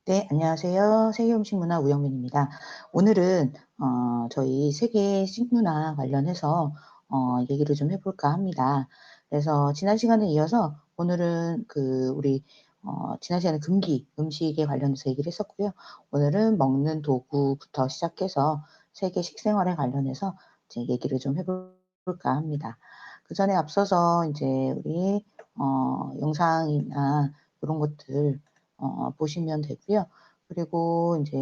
네, 안녕하세요. 세계 음식 문화 우영민입니다. 오늘은 저희 세계 식문화 관련해서 얘기를 좀 해볼까 합니다. 그래서 지난 시간에 이어서 오늘은 우리 지난 시간에 금기 음식에 관련해서 얘기를 했었고요. 오늘은 먹는 도구부터 시작해서 세계 식생활에 관련해서 이제 얘기를 좀 해볼까 합니다. 그 전에 앞서서 이제 우리 영상이나 이런 것들 보시면 되고요. 그리고 인제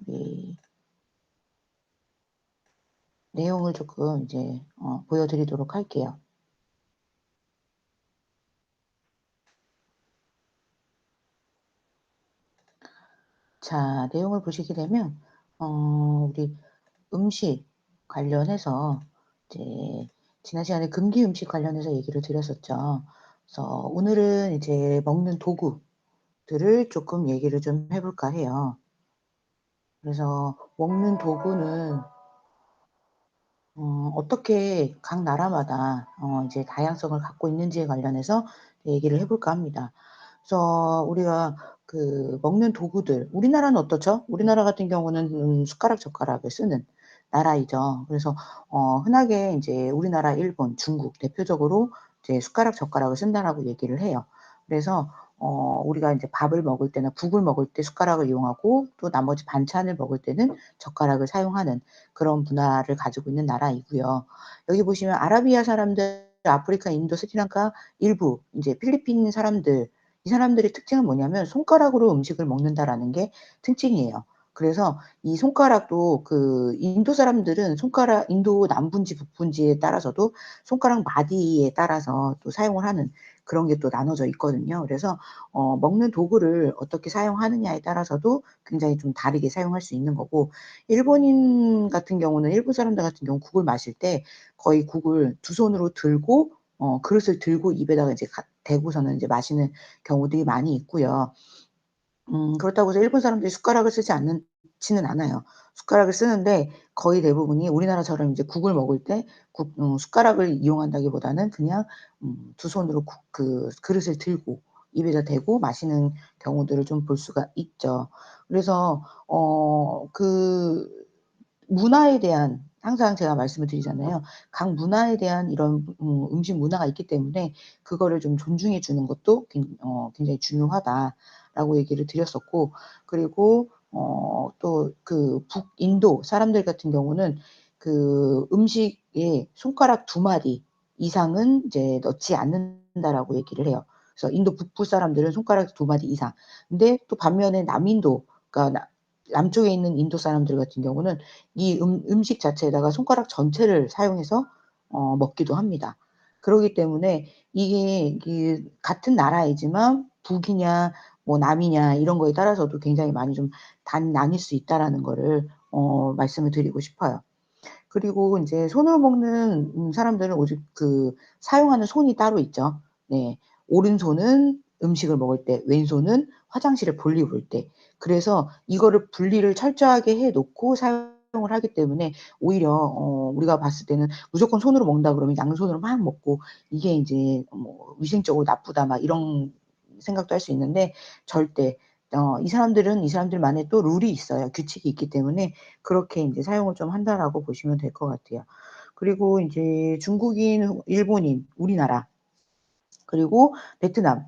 우리 내용을 조금 이제 보여 드리도록 할게요. 자, 내용을 보시게 되면 우리 음식 관련해서 이제 지난 시간에 금기 음식 관련해서 얘기를 드렸었죠. 그래서 오늘은 이제 먹는 도구들을 쪼끔 얘기를 좀 해 볼까 해요. 그래서 먹는 도구는 어떻게 각 나라마다 이제 다양성을 갖고 있는지에 관련해서 얘기를 해 볼까 합니다. 그래서 우리가 먹는 도구들 우리나라는 어떻죠? 우리나라 같은 경우는 숟가락 젓가락을 쓰는 나라이죠. 그래서 흔하게 인제 우리나라, 일본, 중국 대표적으로 이제 "숟가락 젓가락을 쓴다."라고 얘기를 해요. 그래서 우리가 인제 밥을 먹을 때나 국을 먹을 때 숟가락을 이용하고 또 나머지 반찬을 먹을 때는 젓가락을 사용하는 그런 문화를 가지고 있는 나라이고요. 여기 보시면 아라비아 사람들, 아프리카, 인도, 스리랑카, 일부 인제 필리핀 사람들, 이 사람들의 특징은 뭐냐면 손가락으로 음식을 먹는다라는 게 특징이에요. 그래서 이 손가락도 인도 사람들은 손가락 인도 남부인지 북부인지에 따라서도 손가락 마디에 따라서 또 사용을 하는 그런 게 또 나눠져 있거든요. 그래서 먹는 도구를 어떻게 사용하느냐에 따라서도 굉장히 좀 다르게 사용할 수 있는 거고, 일본인 같은 경우는 일본 사람들 같은 경우는 국을 마실 때 거의 국을 두 손으로 들고 그릇을 들고 입에다가 이제 대고서는 이제 마시는 경우들이 많이 있고요. 그렇다고 해서 일본 사람들이 숟가락을 쓰지 않지는 않아요. 숟가락을 쓰는데 거의 대부분이 우리나라처럼 이제 국을 먹을 때 숟가락을 이용한다기보다는 그냥 두 손으로 그릇을 들고 입에다 대고 마시는 경우들을 좀 볼 수가 있죠. 그래서 문화에 대한, 항상 제가 말씀을 드리잖아요. 각 문화에 대한 이런 음식 문화가 있기 때문에 그거를 좀 존중해 주는 것도 굉장히 중요하다라고 얘기를 드렸었고, 그리고 또 북인도 사람들 같은 경우는 음식에 손가락 두 마디 이상은 이제 넣지 않는다라고 얘기를 해요. 그래서 인도 북부 사람들은 손가락 두 마디 이상. 근데 또 반면에 남인도, 그러니까 남쪽에 있는 인도 사람들 같은 경우는 이 음식 자체에다가 손가락 전체를 사용해서 먹기도 합니다. 그러기 때문에 이게 같은 나라이지만 북이냐 뭐 남이냐 이런 거에 따라서도 굉장히 많이 좀 나뉠 수 있다라는 거를 말씀을 드리고 싶어요. 그리고 인제 손으로 먹는 사람들은 오직 사용하는 손이 따로 있죠. 네. 오른손은 음식을 먹을 때, 왼손은 화장실에 볼일 볼 때. 그래서 이거를 분리를 철저하게 해 놓고 사용을 하기 때문에 오히려 우리가 봤을 때는 무조건 손으로 먹는다 그러면 양손으로 막 먹고 이게 인제 뭐 '위생적으로 나쁘다.' 막 이런 생각도 할 수 있는데, 절대 이 사람들은 이 사람들만의 또 룰이 있어요. 규칙이 있기 때문에 그렇게 인제 사용을 좀 한다라고 보시면 될 것 같아요. 그리고 인제 중국인, 일본인, 우리나라, 그리고 베트남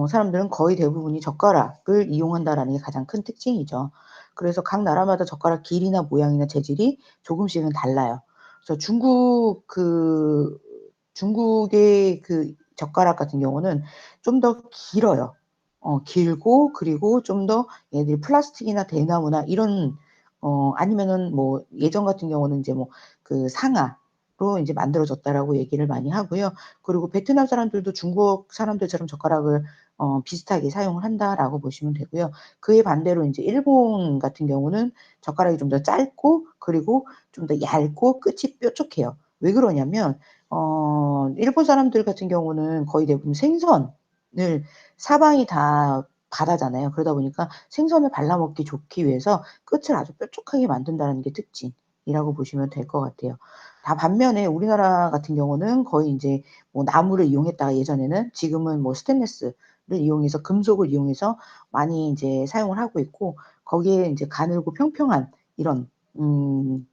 사람들은 거의 대부분이 젓가락을 이용한다라는 게 가장 큰 특징이죠. 그래서 각 나라마다 젓가락 길이나 모양이나 재질이 조금씩은 달라요. 그래서 중국의 젓가락 같은 경우는 좀 더 길어요. 길고, 그리고 좀 더 얘들이 플라스틱이나 대나무나 이런 아니면은 뭐 예전 같은 경우는 인제 뭐 상아로 인제 만들어졌다라고 얘기를 많이 하고요. 그리고 베트남 사람들도 중국 사람들처럼 젓가락을 비슷하게 사용을 한다라고 보시면 되고요. 그에 반대로 인제 일본 같은 경우는 젓가락이 좀 더 짧고, 그리고 좀 더 얇고 끝이 뾰족해요. 왜 그러냐면 일본 사람들 같은 경우는 거의 대부분 생선을, 사방이 다 바다잖아요. 그러다 보니까 생선을 발라 먹기 좋기 위해서 끝을 아주 뾰족하게 만든다는 게 특징. 이라고 보시면 될 것 같아요. 다 반면에 우리나라 같은 경우는 거의 인제 뭐 나무를 이용했다가 예전에는 지금은 뭐 스테인리스를 이용해서 금속을 이용해서 많이 인제 사용을 하고 있고 거기에 인제 가늘고 평평한 이런 음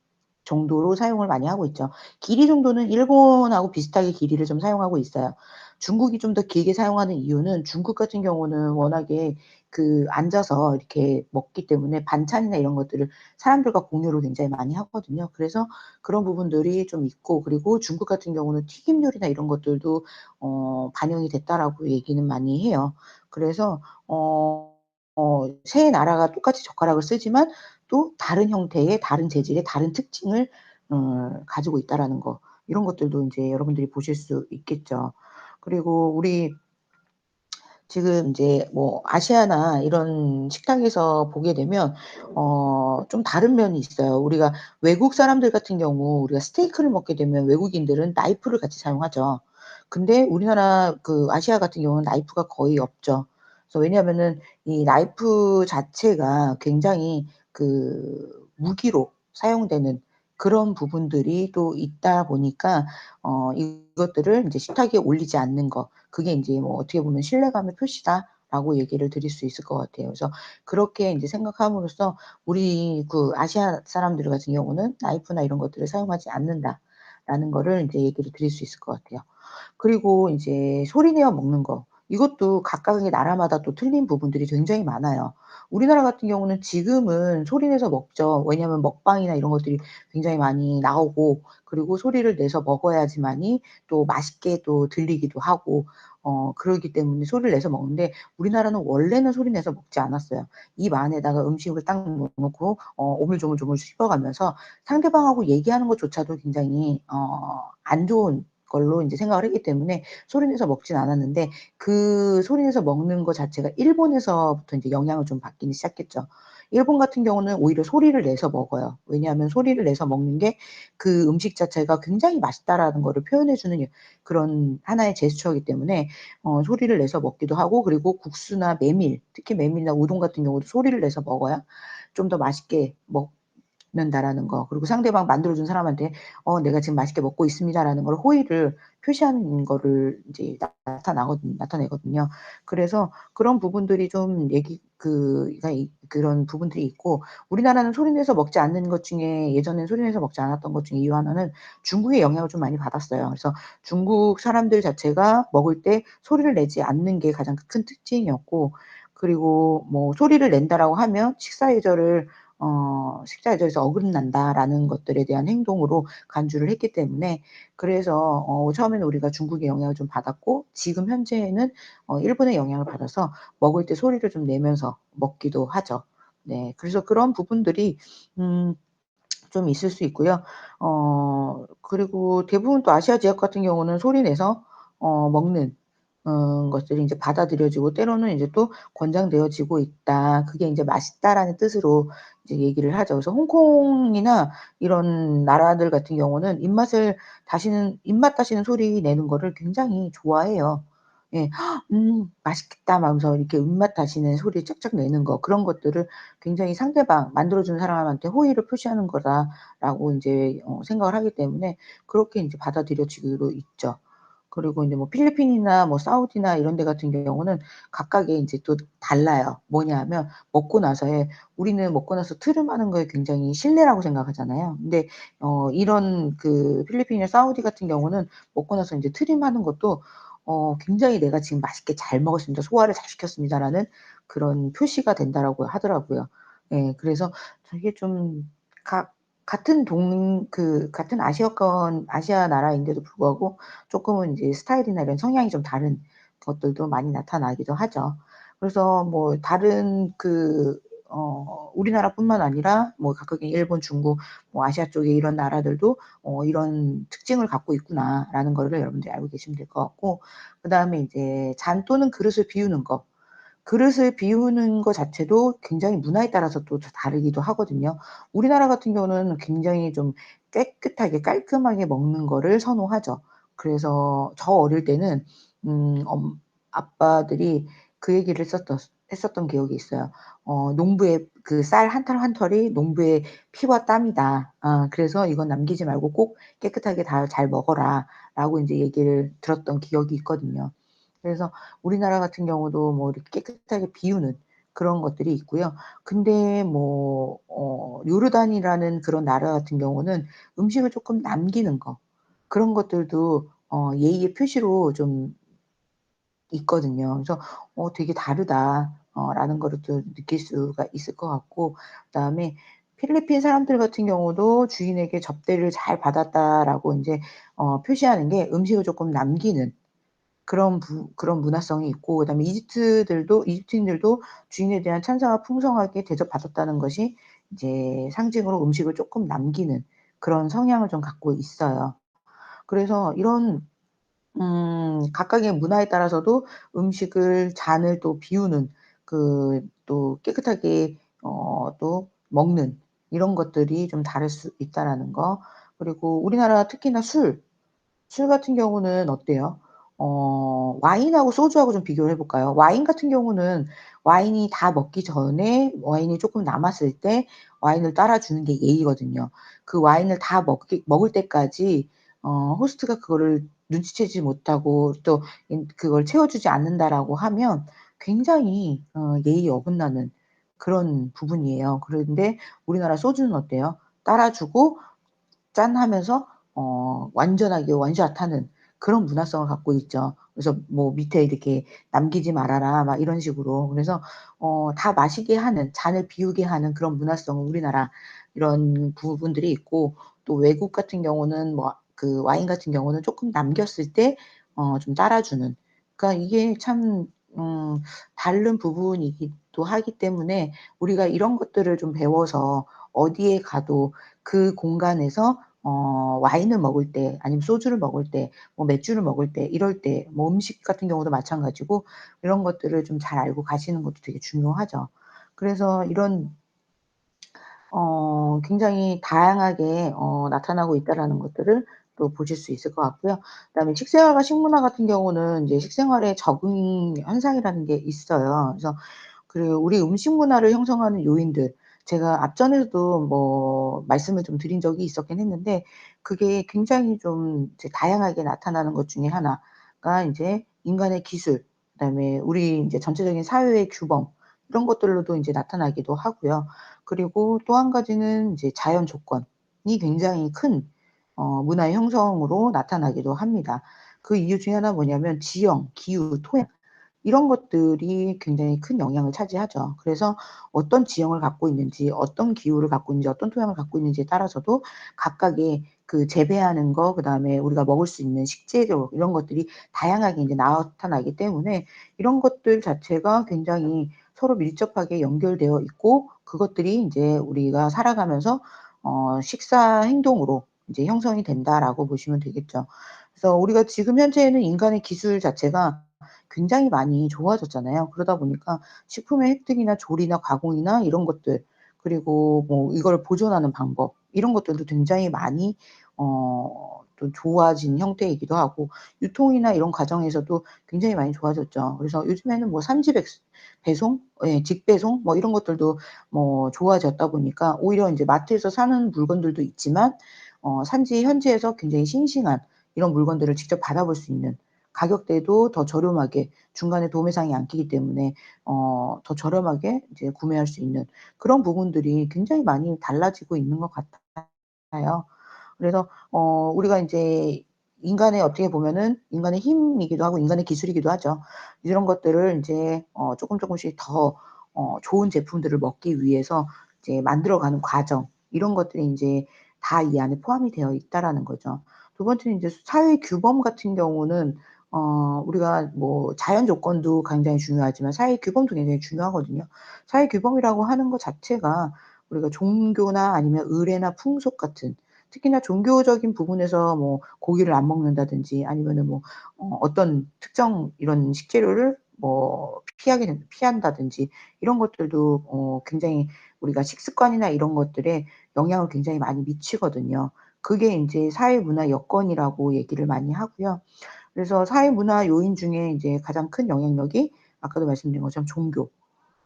정도로 사용을 많이 하고 있죠. 길이 정도는 일본하고 비슷하게 길이를 좀 사용하고 있어요. 중국이 좀 더 길게 사용하는 이유는 중국 같은 경우는 워낙에 앉아서 이렇게 먹기 때문에 반찬이나 이런 것들을 사람들과 공유를 굉장히 많이 하거든요. 그래서 그런 부분들이 좀 있고 그리고 중국 같은 경우는 튀김 요리나 이런 것들도 반영이 됐다라고 얘기는 많이 해요. 그래서 세 나라가 똑같이 젓가락을 쓰지만 또 다른 형태의 다른 재질의 다른 특징을 가지고 있다라는 거. 이런 것들도 인제 여러분들이 보실 수 있겠죠. 그리고 우리 지금 인제 뭐 아시아나 이런 식당에서 보게 되면 좀 다른 면이 있어요. 우리가 외국 사람들 같은 경우 우리가 스테이크를 먹게 되면 외국인들은 나이프를 같이 사용하죠. 근데 우리나라 아시아 같은 경우는 나이프가 거의 없죠. 그래서 왜냐하면은 이 나이프 자체가 굉장히 무기로 사용되는 그런 부분들이 또 있다 보니까 이것들을 인제 식탁 위에 올리지 않는 거 그게 인제 뭐 어떻게 보면 '신뢰감의 표시다.'라고 얘기를 드릴 수 있을 것 같아요. 그래서 그렇게 인제 생각함으로써 우리 아시아 사람들 같은 경우는 '나이프나 이런 것들을 사용하지 않는다.'라는 거를 인제 얘기를 드릴 수 있을 것 같아요. 그리고 이제 소리 내어 먹는 거. 이것도 각각의 나라마다 또 틀린 부분들이 굉장히 많아요. 우리나라 같은 경우는 지금은 소리 내서 먹죠. 왜냐하면 먹방이나 이런 것들이 굉장히 많이 나오고 그리고 소리를 내서 먹어야지만이 또 맛있게 또 들리기도 하고 그러기 때문에 소리를 내서 먹는데 우리나라는 원래는 소리 내서 먹지 않았어요. 입 안에다가 음식을 딱 넣어 놓고 오물조물조물 씹어가면서 상대방하고 얘기하는 것조차도 굉장히 안 좋은 걸로 인제 생각을 했기 때문에 소리 내서 먹진 않았는데 그 소리 내서 먹는 거 자체가 일본에서부터 인제 영향을 좀 받기는 시작했죠. 일본 같은 경우는 오히려 소리를 내서 먹어요. 왜냐하면 소리를 내서 먹는 게 그 음식 자체가 굉장히 맛있다라는 거를 표현해 주는 그런 하나의 제스처이기 때문에 소리를 내서 먹기도 하고 그리고 국수나 메밀, 특히 메밀이나 우동 같은 경우도 소리를 내서 먹어야 좀 더 맛있게 는다라는 거. 그리고 상대방 만들어 준 사람한테 "내가 지금 맛있게 먹고 있습니다."라는 걸 호의를 표시하는 거를 인제 나타내거든요. 그래서 그런 부분들이 좀 얘기 가 그런 부분들이 있고 우리나라는 소리 내서 먹지 않는 것 중에 예전엔 소리 내서 먹지 않았던 것 중에 이유 하나는 중국의 영향을 좀 많이 받았어요. 그래서 중국 사람들 자체가 먹을 때 소리를 내지 않는 게 가장 큰 특징이었고 그리고 뭐 "소리를 낸다."라고 하면 "식사 예절에서 어긋난다."라는 것들에 대한 행동으로 간주를 했기 때문에 그래서 처음에는 우리가 중국의 영향을 좀 받았고 지금 현재에는 일본의 영향을 받아서 먹을 때 소리를 좀 내면서 먹기도 하죠. 네. 그래서 그런 부분들이 음 좀 있을 수 있고요. 그리고 대부분 또 아시아 지역 같은 경우는 소리 내서 먹는 것들이 인제 받아들여지고 때로는 이제 또 권장되어지고 있다. 그게 인제 맛있다라는 뜻으로 이제 얘기를 하죠. 그래서 홍콩이나 이런 나라들 같은 경우는 입맛 다시는 소리 내는 거를 굉장히 좋아해요. 예. 맛있겠다.' 막 하면서 이렇게 입맛 다시는 소리 쫙쫙 내는 거 그런 것들을 굉장히 상대방 만들어 준 사람한테 호의를 표시하는 거다라고 인제 생각을 하기 때문에 그렇게 인제 받아들여지고 있죠. 그리고 인제 뭐 필리핀이나 뭐 사우디나 이런 데 같은 경우는 각각의 인제 또 달라요. 뭐냐 하면 우리는 먹고 나서 트름하는 거에 굉장히 신뢰라고 생각하잖아요. 근데 이런 필리핀이나 사우디 같은 경우는 먹고 나서 인제 트림하는 것도 굉장히 '내가 지금 맛있게 잘 먹었습니다. 소화를 잘 시켰습니다.'라는 그런 표시가 된다라고 하더라고요. 예. 그래서 되게 좀 각 같은 같은 아시아 나라인데도 불구하고 쪼끔은 이제 스타일이나 이런 성향이 좀 다른 것들도 많이 나타나기도 하죠. 그래서 뭐 다른 우리나라뿐만 아니라 뭐 각각의 일본, 중국, 뭐 아시아 쪽에 이런 나라들도 '이런 특징을 갖고 있구나.'라는 거를 여러분들이 알고 계시면 될 것 같고 그다음에 이제 잔 또는 그릇을 비우는 거. 그릇을 비우는 거 자체도 굉장히 문화에 따라서 또 다르기도 하거든요. 우리나라 같은 경우는 굉장히 좀 깨끗하게 깔끔하게 먹는 거를 선호하죠. 그래서 저 어릴 때는 아빠들이 그 얘기를 했었던 기억이 있어요. "농부의 그 쌀 한 털 한 털이 농부의 피와 땀이다. 그래서 이건 남기지 말고 꼭 깨끗하게 다 잘 먹어라."라고 인제 얘기를 들었던 기억이 있거든요. 그래서 우리나라 같은 경우도 뭐 이렇게 깨끗하게 비우는 그런 것들이 있고요. 근데 뭐 요르단이라는 그런 나라 같은 경우는 음식을 쪼끔 남기는 거, 그런 것들도 예의의 표시로 좀 있거든요. 그래서 '되게 다르다.' 라는 거를 또 느낄 수가 있을 것 같고, 그다음에 필리핀 사람들 같은 경우도 주인에게 "접대를 잘 받았다."라고 인제 표시하는 게 음식을 쪼끔 남기는 그런 문화성이 있고, 그다음에 이집트인들도 주인에 대한 찬사가 풍성하게 대접받았다는 것이 이제 상징으로 음식을 쪼끔 남기는 그런 성향을 좀 갖고 있어요. 그래서 이런 각각의 문화에 따라서도 음식을 잔을 또 비우는, 또 깨끗하게 또 먹는 이런 것들이 좀 다를 수 있다라는 거. 그리고 우리나라 특히나 술 같은 경우는 어때요? 와인하고 소주하고 좀 비교를 해 볼까요? 와인 같은 경우는 와인이 다 먹기 전에 와인이 쪼끔 남았을 때 와인을 따라 주는 게 예의거든요. 그 와인을 다 먹을 때까지 호스트가 그거를 눈치채지 못하고 또 그걸 채워 주지 않는다라고 하면 굉장히 예의에 어긋나는 그런 부분이에요. 그런데 우리나라 소주는 어때요? 따라 주고 짠 하면서 완전하게 원샷하는 그런 문화성을 갖고 있죠. 그래서 뭐 밑에 이렇게 "남기지 말아라." 막 이런 식으로. 그래서 다 마시게 하는, 잔을 비우게 하는 그런 문화성은 우리나라 이런 부분들이 있고, 또 외국 같은 경우는 뭐 그 와인 같은 경우는 쪼끔 남겼을 때 좀 따라 주는, 그러니까 이게 참 다른 부분이기도 하기 때문에 우리가 이런 것들을 좀 배워서 어디에 가도 그 공간에서 와인을 먹을 때 아니면 소주를 먹을 때 뭐 맥주를 먹을 때 이럴 때 뭐 음식 같은 경우도 마찬가지고 이런 것들을 좀 잘 알고 가시는 것도 되게 중요하죠. 그래서 이런 굉장히 다양하게 나타나고 있다라는 것들을 또 보실 수 있을 것 같고요. 그다음에 식생활과 식문화 같은 경우는 인제 식생활에 적응 현상이라는 게 있어요. 그래서 우리 음식 문화를 형성하는 요인들, 제가 앞전에도 뭐 말씀을 좀 드린 적이 있었긴 했는데, 그게 굉장히 좀 이제 다양하게 나타나는 것 중에 하나가 인제 인간의 기술, 그다음에 우리 인제 전체적인 사회의 규범, 이런 것들로도 인제 나타나기도 하고요. 그리고 또 한 가지는 이제 자연 조건이 굉장히 큰 문화의 형성으로 나타나기도 합니다. 그 이유 중에 하나가 뭐냐면 지형, 기후, 토양, 이런 것들이 굉장히 큰 영향을 차지하죠. 그래서 어떤 지형을 갖고 있는지, 어떤 기후를 갖고 있는지, 어떤 토양을 갖고 있는지에 따라서도 각각의 그 재배하는 거, 그다음에 우리가 먹을 수 있는 식재료, 이런 것들이 다양하게 인제 나타나기 때문에 이런 것들 자체가 굉장히 서로 밀접하게 연결되어 있고, 그것들이 인제 우리가 살아가면서 식사 행동으로 이제 형성이 된다라고 보시면 되겠죠. 그래서 우리가 지금 현재에는 인간의 기술 자체가 굉장히 많이 좋아졌잖아요. 그러다 보니까 식품의 획득이나 조리나 가공이나 이런 것들, 그리고 뭐 이걸 보존하는 방법, 이런 것들도 굉장히 많이 또 좋아진 형태이기도 하고, 유통이나 이런 과정에서도 굉장히 많이 좋아졌죠. 그래서 요즘에는 뭐 산지 배송, 예, 직배송 뭐 이런 것들도 뭐 좋아졌다 보니까 오히려 인제 마트에서 사는 물건들도 있지만 산지 현지에서 굉장히 싱싱한 이런 물건들을 직접 받아볼 수 있는, 가격대도 더 저렴하게 중간에 도매상이 안 끼기 때문에 더 저렴하게 이제 구매할 수 있는 그런 부분들이 굉장히 많이 달라지고 있는 것 같아요. 그래서 우리가 인제 인간의 어떻게 보면은 인간의 힘이기도 하고 인간의 기술이기도 하죠. 이런 것들을 인제 쪼끔씩 더 좋은 제품들을 먹기 위해서 이제 만들어가는 과정, 이런 것들이 인제 다 이 안에 포함이 되어 있다라는 거죠. 두 번째는 인제 사회 규범 같은 경우는 우리가 뭐 자연 조건도 굉장히 중요하지만 사회 규범도 굉장히 중요하거든요. 사회 규범이라고 하는 것 자체가 우리가 종교나 아니면 의례나 풍속 같은, 특히나 종교적인 부분에서 뭐 고기를 안 먹는다든지 아니면은 뭐 어떤 특정 이런 식재료를 뭐 피한다든지 이런 것들도 굉장히 우리가 식습관이나 이런 것들에 영향을 굉장히 많이 미치거든요. 그게 인제 사회 문화 여건이라고 얘기를 많이 하고요. 그래서 사회 문화 요인 중에 이제 가장 큰 영향력이 아까도 말씀드린 것처럼 종교.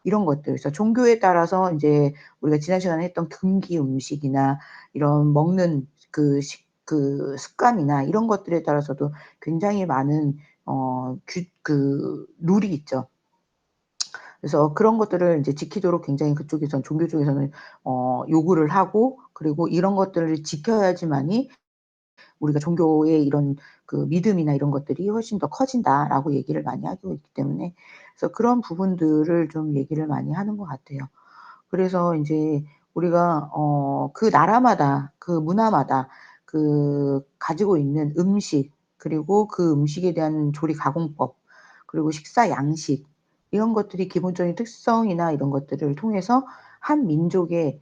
이런 것들. 그래서 종교에 따라서 인제 우리가 지난 시간에 했던 금기 음식이나 이런 먹는 그 습관이나 이런 것들에 따라서도 굉장히 많은 룰이 있죠. 그래서 그런 것들을 인제 지키도록 굉장히 그쪽에선 종교 쪽에서는 요구를 하고, 그리고 이런 것들을 지켜야지만이 우리가 종교의 이런 믿음이나 이런 것들이 훨씬 더 커진다라고 얘기를 많이 하고 있기 때문에, 그래서 그런 부분들을 좀 얘기를 많이 하는 것 같아요. 그래서 인제 우리가 그 나라마다 그 문화마다 가지고 있는 음식, 그리고 그 음식에 대한 조리 가공법, 그리고 식사 양식, 이런 것들이 기본적인 특성이나 이런 것들을 통해서 한 민족의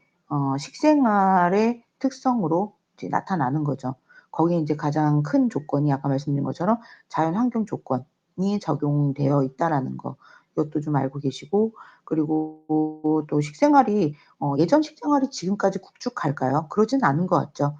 식생활의 특성으로 이제 나타나는 거죠. 거기에 인제 가장 큰 조건이 아까 말씀드린 것처럼 자연 환경 조건이 적용되어 있다라는 거, 이것도 좀 알고 계시고, 그리고 또 식생활이 예전 식생활이 지금까지 국축할까요? 그러진 않은 것 같죠.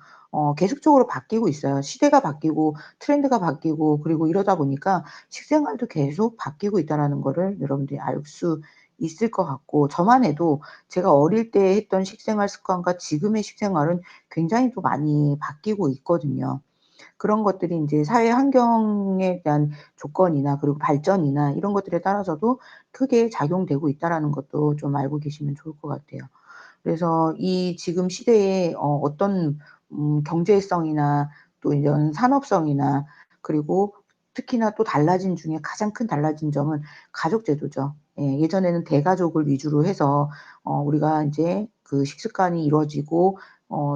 계속적으로 바뀌고 있어요. 시대가 바뀌고 트렌드가 바뀌고, 그리고 이러다 보니까 식생활도 계속 바뀌고 있다라는 거를 여러분들이 알 수 있을 것 같고, 저만 해도 제가 어릴 때 했던 식생활 습관과 지금의 식생활은 굉장히 또 많이 바뀌고 있거든요. 그런 것들이 인제 사회 환경에 대한 조건이나 그리고 발전이나 이런 것들에 따라서도 크게 작용되고 있다라는 것도 좀 알고 계시면 좋을 것 같아요. 그래서 이 지금 시대에 어떤 경제성이나 또 이런 산업성이나, 그리고 특히나 또 달라진 중에 가장 큰 달라진 점은 가족 제도죠. 예, 예전에는 대가족을 위주로 해서 우리가 인제 그 식습관이 이루어지고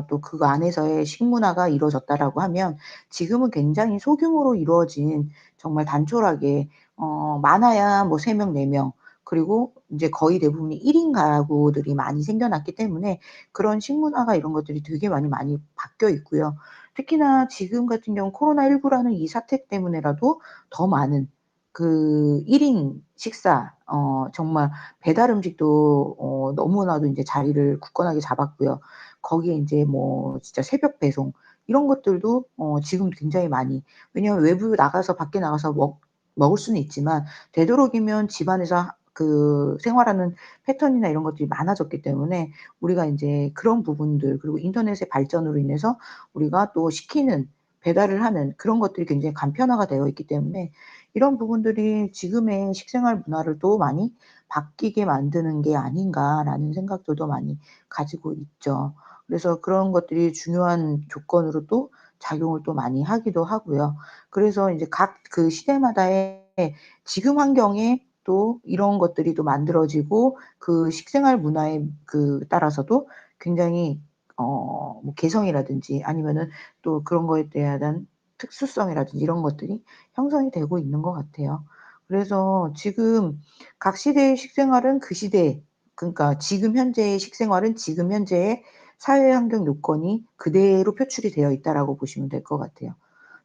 또 그 안에서의 식문화가 이루어졌다라고 하면, 지금은 굉장히 소규모로 이루어진, 정말 단촐하게 많아야 뭐 3 명, 4 명, 그리고 인제 거의 대부분이 1인 가구들이 많이 생겨났기 때문에 그런 식문화가 이런 것들이 되게 많이 바뀌어 있고요. 특히나 지금 같은 경우 코로나19라는 이 사태 때문에라도 더 많은 1인 식사, 정말 배달 음식도 너무나도 인제 자리를 굳건하게 잡았고요. 거기에 인제 뭐 진짜 새벽 배송 이런 것들도 지금 굉장히 많이, 왜냐하면 외부 나가서 밖에 나가서 먹을 수는 있지만 되도록이면 집안에서 생활하는 패턴이나 이런 것들이 많아졌기 때문에, 우리가 인제 그런 부분들, 그리고 인터넷의 발전으로 인해서 우리가 또 시키는, 배달을 하는 그런 것들이 굉장히 간편화가 되어 있기 때문에, 이런 부분들이 지금의 식생활 문화를 또 많이 바뀌게 만드는 게 아닌가라는 생각들도 많이 가지고 있죠. 그래서 그런 것들이 중요한 조건으로 또 작용을 또 많이 하기도 하고요. 그래서 인제 각 시대마다의 지금 환경에 또 이런 것들이 또 만들어지고, 그 식생활 문화에 따라서도 굉장히 뭐 개성이라든지 아니면은 또 그런 거에 대한 특수성이라든지 이런 것들이 형성이 되고 있는 것 같아요. 그래서 지금 각 시대의 식생활은 그 시대, 그러니까 지금 현재의 식생활은 지금 현재의 사회 환경 요건이 그대로 표출이 되어 있다라고 보시면 될 것 같아요.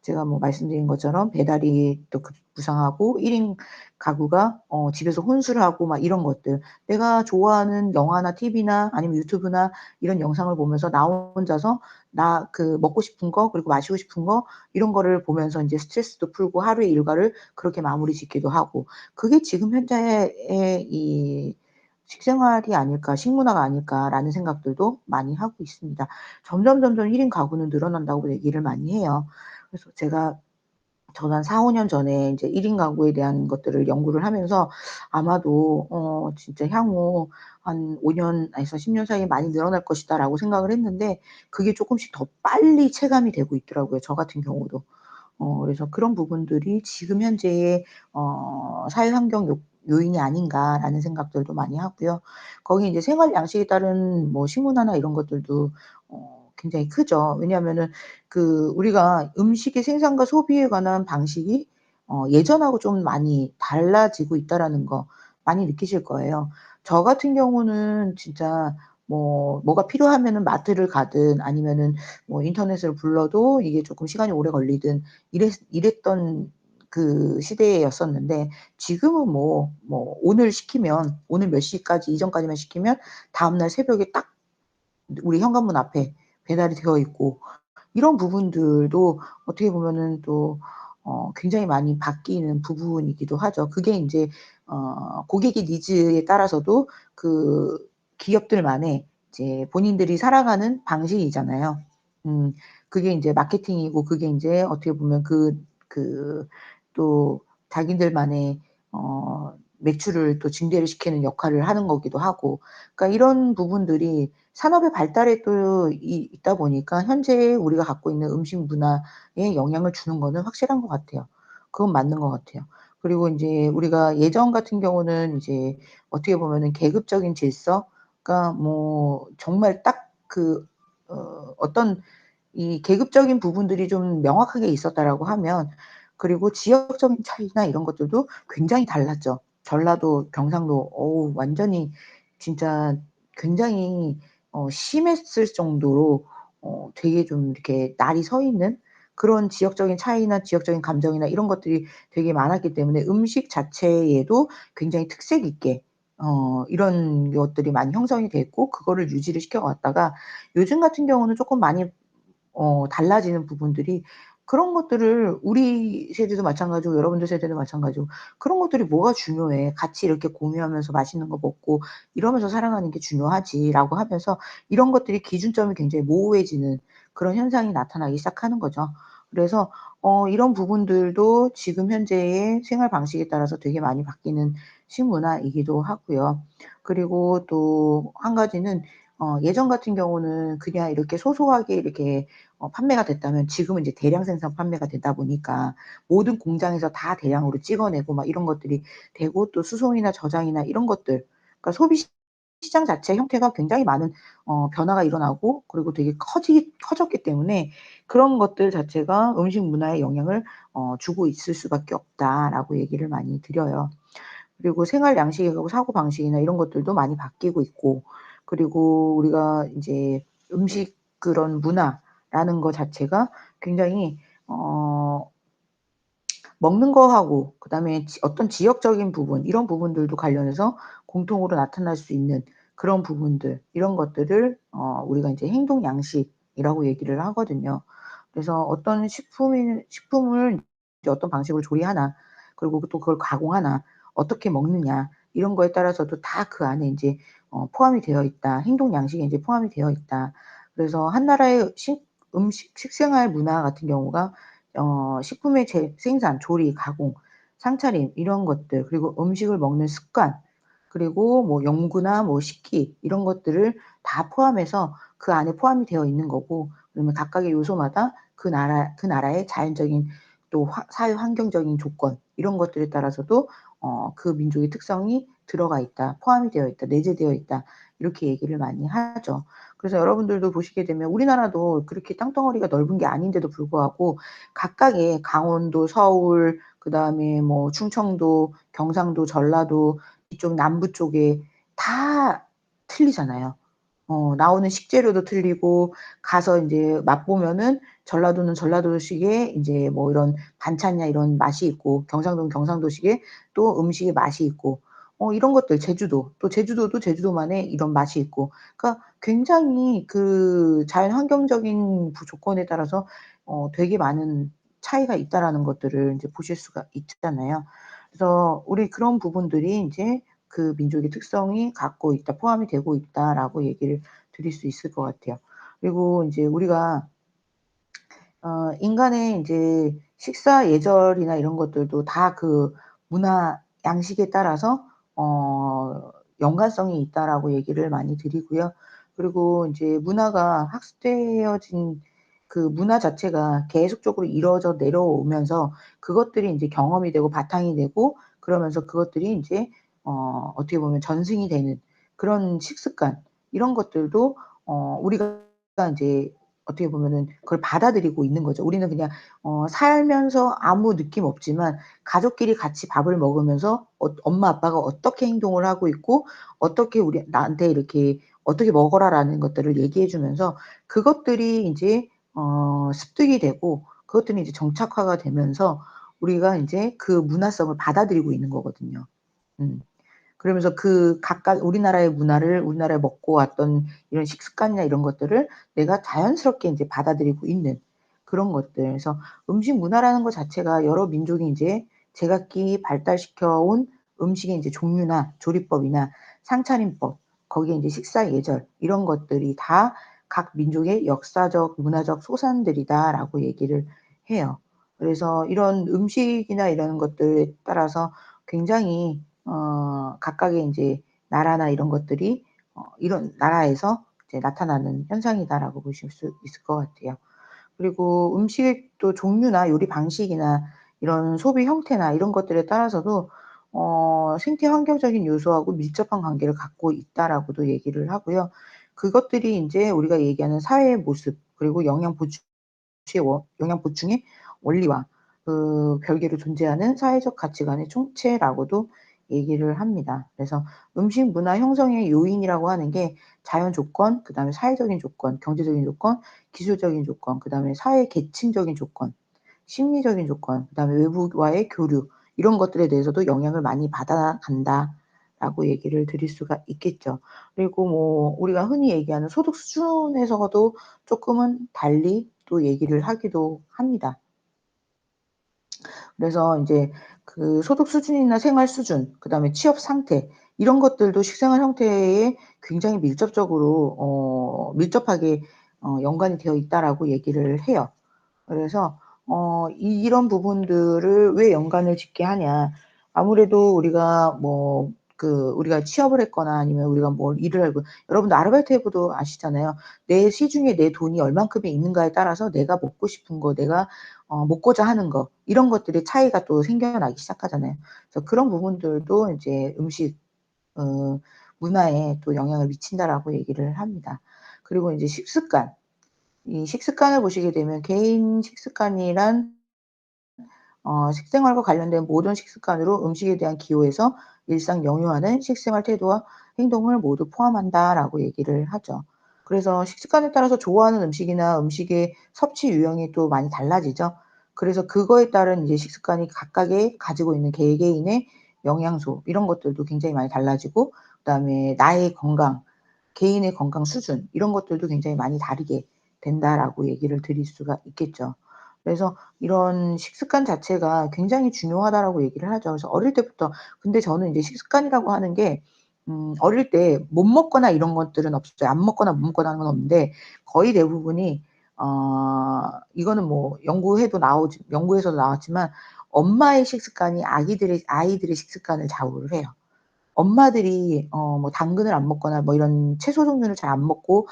제가 뭐 말씀드린 것처럼 배달이 또 급부상하고 1인 가구가 집에서 혼술을 하고 막 이런 것들. 내가 좋아하는 영화나 TV나 아니면 유튜브나 이런 영상을 보면서 나 혼자서 먹고 싶은 거, 그리고 마시고 싶은 거, 이런 거를 보면서 인제 스트레스도 풀고 하루의 일과를 그렇게 마무리 짓기도 하고, 그게 지금 현재의 이 식생활이 아닐까, 식문화가 아닐까라는 생각들도 많이 하고 있습니다. 점점 1인 가구는 늘어난다고 얘기를 많이 해요. 그래서 저도 한 4-5년 전에 인제 1인 가구에 대한 것들을 연구를 하면서, 아마도 진짜 향후 한 5 년에서 10년 사이에 많이 늘어날 것이다라고 생각을 했는데, 그게 쪼끔씩 더 빨리 체감이 되고 있더라고요, 저 같은 경우도. 그래서 그런 부분들이 지금 현재의 사회 환경 요인이 아닌가라는 생각들도 많이 하고요. 거기에 이제 생활 양식에 따른 뭐 식문화나 이런 것들도 굉장히 크죠. 왜냐하면은 우리가 음식의 생산과 소비에 관한 방식이 예전하고 좀 많이 달라지고 있다라는 거 많이 느끼실 거예요. 저 같은 경우는 진짜 뭐가 필요하면은 마트를 가든 아니면은 뭐 인터넷을 불러도 이게 쪼끔 시간이 오래 걸리든 이랬던 시대였었는데, 지금은 오늘 몇 시까지 이전까지만 시키면 다음날 새벽에 딱 우리 현관문 앞에 배달이 되어 있고, 이런 부분들도 어떻게 보면은 또 굉장히 많이 바뀌는 부분이기도 하죠. 그게 인제 고객의 니즈에 따라서도 그 기업들만의 이제 본인들이 살아가는 방식이잖아요. 음 그게 인제 마케팅이고 그게 인제 어떻게 보면 또 자기들만의 매출을 또 증대를 시키는 역할을 하는 거기도 하고, 그러니까 이런 부분들이 산업의 발달에 또 있다 보니까 현재 우리가 갖고 있는 음식 문화에 영향을 주는 거는 확실한 것 같아요. 그건 맞는 것 같아요. 그리고 인제 우리가 예전 같은 경우는 이제 어떻게 보면은 계급적인 질서, 그러니까 뭐 정말 딱 어떤 이 계급적인 부분들이 좀 명확하게 있었다라고 하면, 그리고 지역적인 차이나 이런 것들도 굉장히 달랐죠. 전라도, 경상도 완전히 진짜 굉장히 심했을 정도로 되게 좀 이렇게 날이 서 있는 그런 지역적인 차이나 지역적인 감정이나 이런 것들이 되게 많았기 때문에 음식 자체에도 굉장히 특색 있게 이런 것들이 많이 형성이 됐고 그거를 유지를 시켜 왔다가, 요즘 같은 경우는 쪼끔 많이 달라지는 부분들이, 그런 것들을 우리 세대도 마찬가지고 여러분들 세대도 마찬가지고 '그런 것들이 뭐가 중요해. 같이 이렇게 공유하면서 맛있는 거 먹고 이러면서 살아가는 게 중요하지.'라고 하면서 이런 것들이 기준점이 굉장히 모호해지는 그런 현상이 나타나기 시작하는 거죠. 그래서 이런 부분들도 지금 현재의 생활 방식에 따라서 되게 많이 바뀌는 식문화이기도 하고요. 그리고 또 한 가지는 예전 같은 경우는 그냥 이렇게 소소하게 이렇게 판매가 됐다면, 지금은 이제 대량 생산 판매가 되다 보니까 모든 공장에서 다 대량으로 찍어내고 막 이런 것들이 되고, 또 수송이나 저장이나 이런 것들, 그러니까 소비 시장 자체 형태가 굉장히 많은 변화가 일어나고, 그리고 되게 커졌기 때문에 그런 것들 자체가 음식 문화에 영향을 주고 있을 수밖에 없다라고 얘기를 많이 드려요. 그리고 생활 양식하고 사고 방식이나 이런 것들도 많이 바뀌고 있고, 그리고 우리가 인제 음식 그런 문화라는 거 자체가 굉장히 어 먹는 거하고 그다음에 어떤 지역적인 부분, 이런 부분들도 관련해서 공통으로 나타날 수 있는 그런 부분들, 이런 것들을 우리가 인제 행동 양식이라고 얘기를 하거든요. 그래서 어떤 식품을 이제 어떤 방식으로 조리하나, 그리고 또 그걸 가공하나, 어떻게 먹느냐, 이런 거에 따라서도 다 그 안에 인제 포함이 되어 있다. 행동 양식에 인제 포함이 되어 있다. 그래서 한 나라의 식생활 문화 같은 경우가 식품의 생산, 조리, 가공, 상차림 이런 것들, 그리고 음식을 먹는 습관, 그리고 뭐 연구나 뭐 식기 이런 것들을 다 포함해서 그 안에 포함이 되어 있는 거고, 그러면 각각의 요소마다 그 나라의 자연적인 또 사회 환경적인 조건, 이런 것들에 따라서도 그 민족의 특성이 들어가 있다, 포함이 되어 있다, 내재되어 있다, 이렇게 얘기를 많이 하죠. 그래서 여러분들도 보시게 되면 우리나라도 그렇게 땅덩어리가 넓은 게 아닌데도 불구하고 각각의 강원도, 서울, 그다음에 뭐 충청도, 경상도, 전라도 이쪽 남부 쪽에 다 틀리잖아요. 나오는 식재료도 틀리고, 가서 인제 맛보면은 전라도는 전라도식의 인제 뭐 이런 반찬이나 이런 맛이 있고, 경상도는 경상도식의 또 음식의 맛이 있고, 이런 것들, 또 제주도도 제주도만의 이런 맛이 있고, 그러니까 굉장히 그 자연 환경적인 조건에 따라서 되게 많은 차이가 있다라는 것들을 인제 보실 수가 있잖아요. 그래서 우리 그런 부분들이 인제 그 민족의 특성이 갖고 있다, 포함이 되고 있다라고 얘기를 드릴 수 있을 것 같아요. 그리고 인제 우리가 인간의 인제 식사 예절이나 이런 것들도 다 그 문화 양식에 따라서 연관성이 있다라고 얘기를 많이 드리고요. 그리고 인제 문화가 학습되어진 그 문화 자체가 계속적으로 이루어져 내려오면서 그것들이 인제 경험이 되고 바탕이 되고, 그러면서 그것들이 인제 어떻게 보면 전승이 되는 그런 식습관, 이런 것들도 우리가 인제 어떻게 보면은 그걸 받아들이고 있는 거죠. 우리는 그냥 살면서 아무 느낌 없지만 가족끼리 같이 밥을 먹으면서 엄마 아빠가 어떻게 행동을 하고 있고, 어떻게 우리 나한테 이렇게 "어떻게 먹어라."라는 것들을 얘기해 주면서 그것들이 인제 습득이 되고, 그것들이 이제 정착화가 되면서 우리가 인제 그 문화성을 받아들이고 있는 거거든요. 음. 그러면서 그 각각 우리나라의 문화를, 우리나라에 먹고 왔던 이런 식습관이나 이런 것들을 내가 자연스럽게 인제 받아들이고 있는 그런 것들. 그래서 음식 문화라는 것 자체가 여러 민족이 인제 제각기 발달시켜 온 음식의 인제 종류나 조리법이나 상차림법, 거기에 인제 식사 예절 이런 것들이 다 각 민족의 역사적, 문화적 소산들이다라고 얘기를 해요. 그래서 이런 음식이나 이런 것들에 따라서 굉장히 각각의 인제 나라나 이런 것들이 이런 나라에서 이제 나타나는 현상이다라고 보실 수 있을 것 같아요. 그리고 음식의 또 종류나 요리 방식이나 이런 소비 형태나 이런 것들에 따라서도 생태 환경적인 요소하고 밀접한 관계를 갖고 있다라고도 얘기를 하고요. 그것들이 인제 우리가 얘기하는 사회의 모습 그리고 영양 보충의 원리와 그 별개로 존재하는 사회적 가치관의 총체라고도 얘기를 합니다. 그래서 음식 문화 형성의 요인이라고 하는 게 자연 조건, 그다음에 사회적인 조건, 경제적인 조건, 기술적인 조건, 그다음에 사회 계층적인 조건, 심리적인 조건, 그다음에 외부와의 교류 이런 것들에 대해서도 영향을 많이 받아간다라고 얘기를 드릴 수가 있겠죠. 그리고 뭐 우리가 흔히 얘기하는 소득 수준에서도 쪼끔은 달리 또 얘기를 하기도 합니다. 그래서 인제 그 소득 수준이나 생활 수준 그다음에 취업 상태 이런 것들도 식생활 형태에 굉장히 밀접적으로 밀접하게 연관이 되어 있다라고 얘기를 해요. 그래서 이런 부분들을 왜 연관을 짓게 하냐. 아무래도 우리가 뭐 우리가 취업을 했거나 아니면 우리가 뭘 일을 하고 여러분도 아르바이트 해 봐도 아시잖아요. 내 시중에 내 돈이 얼만큼이 있는가에 따라서 내가 먹고 싶은 거 내가 먹고자 하는 거 이런 것들의 차이가 또 생겨나기 시작하잖아요. 그래서 그런 부분들도 인제 음식 어 문화에 또 영향을 미친다라고 얘기를 합니다. 그리고 인제 식습관. 이 식습관을 보시게 되면 개인 식습관이란 식생활과 관련된 모든 식습관으로 음식에 대한 기호에서 일상 영유하는 식생활 태도와 행동을 모두 포함한다라고 얘기를 하죠. 그래서 식습관에 따라서 좋아하는 음식이나 음식의 섭취 유형이 또 많이 달라지죠. 그래서 그거에 따른 이제 식습관이 각각의 가지고 있는 개개인의 영양소 이런 것들도 굉장히 많이 달라지고 그다음에 나의 건강, 개인의 건강 수준 이런 것들도 굉장히 많이 다르게 된다라고 얘기를 드릴 수가 있겠죠. 그래서 이런 식습관 자체가 굉장히 중요하다라고 얘기를 하죠. 그래서 어릴 때부터 근데 저는 인제 식습관이라고 하는 게 어릴 때 못 먹거나 이런 것들은 없어요. 안 먹거나 못 먹거나 하는 건 없는데 거의 대부분이 이거는 뭐 연구에서도 나왔지만 엄마의 식습관이 아이들의 식습관을 좌우를 해요. 엄마들이 뭐 당근을 안 먹거나 뭐 이런 채소 종류를 잘 안 먹고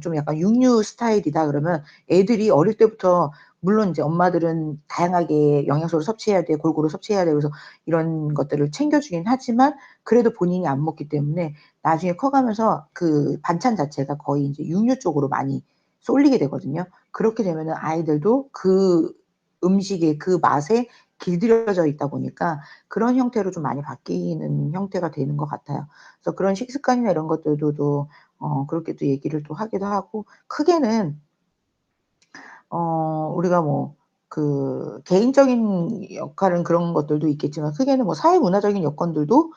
좀 약간 육류 스타일이다 그러면 애들이 어릴 때부터 물론 인제 엄마들은 다양하게 영양소를 섭취해야 돼, 골고루 섭취해야 돼 그래서 이런 것들을 챙겨 주긴 하지만 그래도 본인이 안 먹기 때문에 나중에 커가면서 그 반찬 자체가 거의 인제 육류 쪽으로 많이 쏠리게 되거든요. 그렇게 되면은 아이들도 그 음식의 그 맛에 길들여져 있다 보니까 그런 형태로 좀 많이 바뀌는 형태가 되는 것 같아요. 그래서 그런 식습관이나 이런 것들도 그렇게 또 얘기를 또 하기도 하고 크게는 우리가 뭐 개인적인 역할은 그런 것들도 있겠지만 크게는 뭐 사회 문화적인 여건들도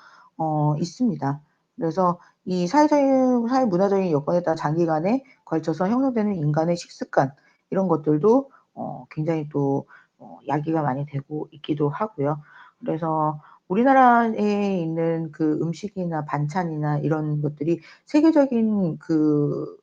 있습니다. 그래서 이 사회 문화적인 여건에 따라 장기간에 걸쳐서 형성되는 인간의 식습관 이런 것들도 굉장히 또 야기가 많이 되고 있기도 하고요. 그래서 우리나라에 있는 그 음식이나 반찬이나 이런 것들이 세계적인 그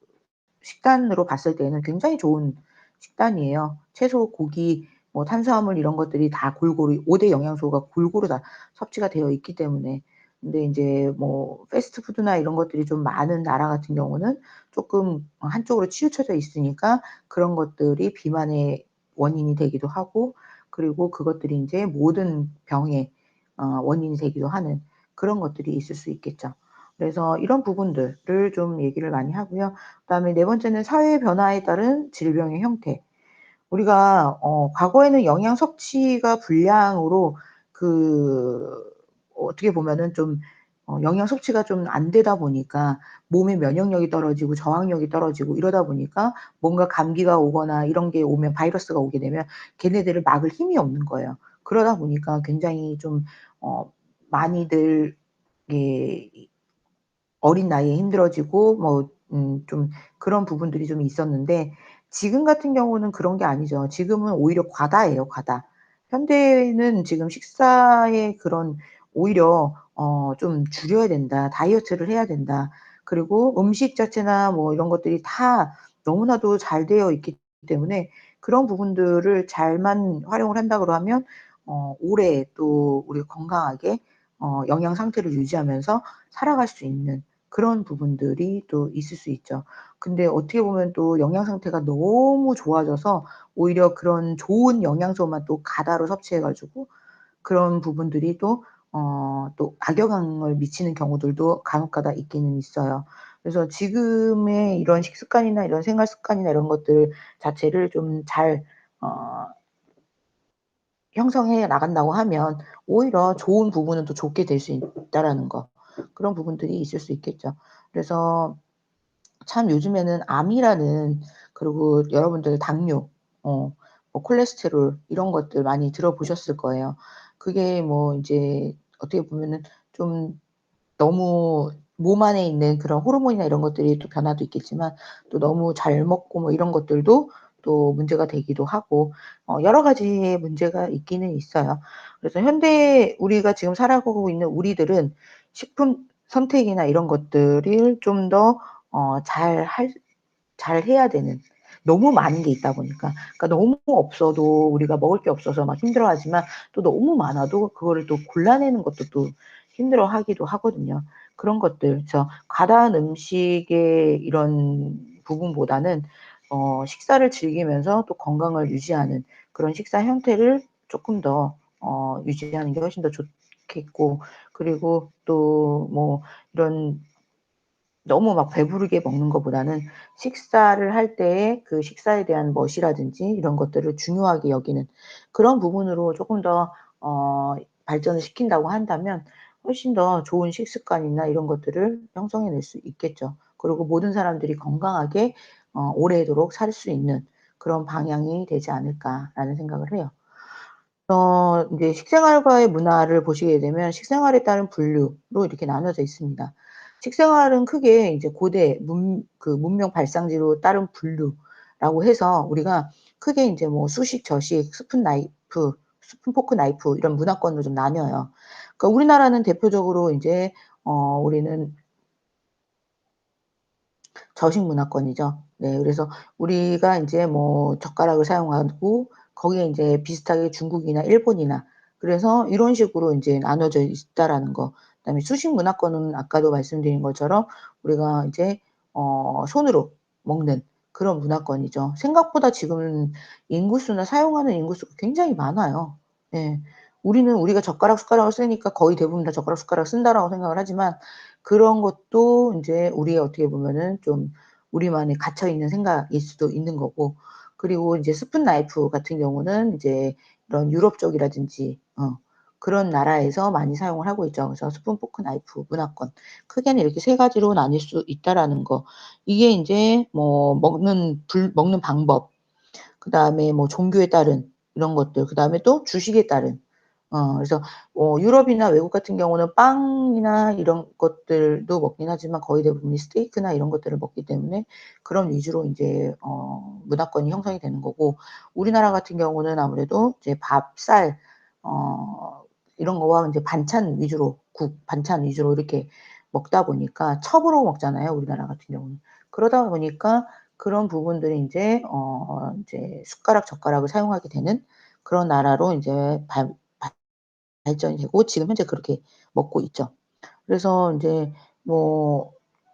식단으로 봤을 때는 굉장히 좋은 식단이에요. 채소, 고기, 뭐 탄수화물 이런 것들이 다 골고루 5대 영양소가 골고루 다 섭취가 되어 있기 때문에. 근데 인제 뭐 패스트푸드나 이런 것들이 좀 많은 나라 같은 경우는 쪼끔 한쪽으로 치우쳐져 있으니까 그런 것들이 비만의 원인이 되기도 하고 그리고 그것들이 인제 모든 병의 원인이 되기도 하는 그런 것들이 있을 수 있겠죠. 그래서 이런 부분들을 좀 얘기를 많이 하고요. 그다음에 네 번째는 사회 변화에 따른 질병의 형태. 우리가 과거에는 영양 섭취가 불량으로 그 어떻게 보면은 좀 영양 섭취가 좀 안 되다 보니까 몸의 면역력이 떨어지고 저항력이 떨어지고 이러다 보니까 뭔가 감기가 오거나 이런 게 오면 바이러스가 오게 되면 걔네들을 막을 힘이 없는 거예요. 그러다 보니까 굉장히 좀 많이들 예 어린 나이에 힘들어지고 뭐 좀 그런 부분들이 좀 있었는데 지금 같은 경우는 그런 게 아니죠. 지금은 오히려 과다예요, 과다. 현대는 지금 식사의 그런 오히려 좀 줄여야 된다. 다이어트를 해야 된다. 그리고 음식 자체나 뭐 이런 것들이 다 너무나도 잘 되어 있기 때문에 그런 부분들을 잘만 활용을 한다고 하면 오래 또 우리가 건강하게 영양 상태를 유지하면서 살아갈 수 있는 그런 부분들이 또 있을 수 있죠. 근데 어떻게 보면 또 영양 상태가 너무 좋아져서 오히려 그런 좋은 영양소만 또 가다로 섭취해 가지고 그런 부분들이 또 악영향을 미치는 경우들도 간혹가다 있기는 있어요. 그래서 지금의 이런 식습관이나 이런 생활 습관이나 이런 것들 자체를 좀 잘 어 형성해 나간다고 하면 오히려 좋은 부분은 또 좋게 될 수 있다라는 거. 그런 부분들이 있을 수 있겠죠. 그래서 참 요즘에는 암이라는 그리고 여러분들 당뇨 뭐 콜레스테롤 이런 것들 많이 들어보셨을 거예요. 그게 뭐 인제 어떻게 보면은 좀 너무 몸 안에 있는 그런 호르몬이나 이런 것들이 또 변화도 있겠지만 또 너무 잘 먹고 뭐 이런 것들도 또 문제가 되기도 하고 여러 가지의 문제가 있기는 있어요. 그래서 현대 우리가 지금 살아가고 있는 우리들은 식품 선택이나 이런 것들을 좀 더 잘해야 되는 너무 많은 게 있다 보니까 그러니까 너무 없어도 우리가 먹을 게 없어서 막 힘들어하지만 또 너무 많아도 그거를 또 골라내는 것도 또 힘들어하기도 하거든요. 그런 것들 과다한 음식의 이런 부분보다는 식사를 즐기면서 또 건강을 유지하는 그런 식사 형태를 쪼끔 더 유지하는 게 훨씬 더 좋겠고 그리고 또 뭐 이런 너무 막 배부르게 먹는 것보다는 식사를 할 때에 그 식사에 대한 멋이라든지 이런 것들을 중요하게 여기는 그런 부분으로 쪼끔 더 발전을 시킨다고 한다면 훨씬 더 좋은 식습관이나 이런 것들을 형성해 낼 수 있겠죠. 그리고 모든 사람들이 건강하게 오래도록 살 수 있는 그런 방향이 되지 않을까라는 생각을 해요. 인제 식생활과의 문화를 보시게 되면 식생활에 따른 분류로 이렇게 나눠져 있습니다. 식생활은 크게 이제 고대 문명 발상지로 따른 분류라고 해서 우리가 크게 인제 뭐 수식, 저식, 스푼, 포크, 나이프 이런 문화권으로 좀 나뉘어요. 그러니까 우리나라는 대표적으로 인제 우리는 저식 문화권이죠. 네. 그래서 우리가 인제 뭐 젓가락을 사용하고 거기에 인제 비슷하게 중국이나 일본이나 그래서 이런 식으로 인제 나눠져 있다라는 거. 그다음에 수식 문화권은 아까도 말씀드린 것처럼 우리가 이제 손으로 먹는 그런 문화권이죠. 생각보다 지금은 인구수나 사용하는 인구수가 굉장히 많아요. 예. 우리가 젓가락, 숟가락을 쓰니까 거의 대부분 다 젓가락, 숟가락을 쓴다라고 생각을 하지만 그런 것도 인제 우리의 어떻게 보면은 좀 우리만의 갇혀 있는 생각일 수도 있는 거고 그리고 인제 스푼 나이프 같은 경우는 이제 이런 유럽 쪽이라든지 그런 나라에서 많이 사용을 하고 있죠. 그래서 스푼, 포크, 나이프 문화권. 크게는 이렇게 세 가지로 나뉠 수 있다라는 거. 이게 인제 뭐 먹는 방법 그다음에 뭐 종교에 따른 이런 것들 그다음에 또 주식에 따른 그래서 유럽이나 외국 같은 경우는 빵이나 이런 것들도 먹긴 하지만 거의 대부분이 스테이크나 이런 것들을 먹기 때문에 그런 위주로 인제 문화권이 형성이 되는 거고 우리나라 같은 경우는 아무래도 이제 밥, 쌀 어 이런 거와 인제 반찬 위주로 국, 반찬 위주로 이렇게 먹다 보니까 첩으로 먹잖아요, 우리나라 같은 경우는. 그러다 보니까 그런 부분들이 인제 숟가락, 젓가락을 사용하게 되는 그런 나라로 인제 발전이 되고 지금 현재 그렇게 먹고 있죠. 그래서 인제 뭐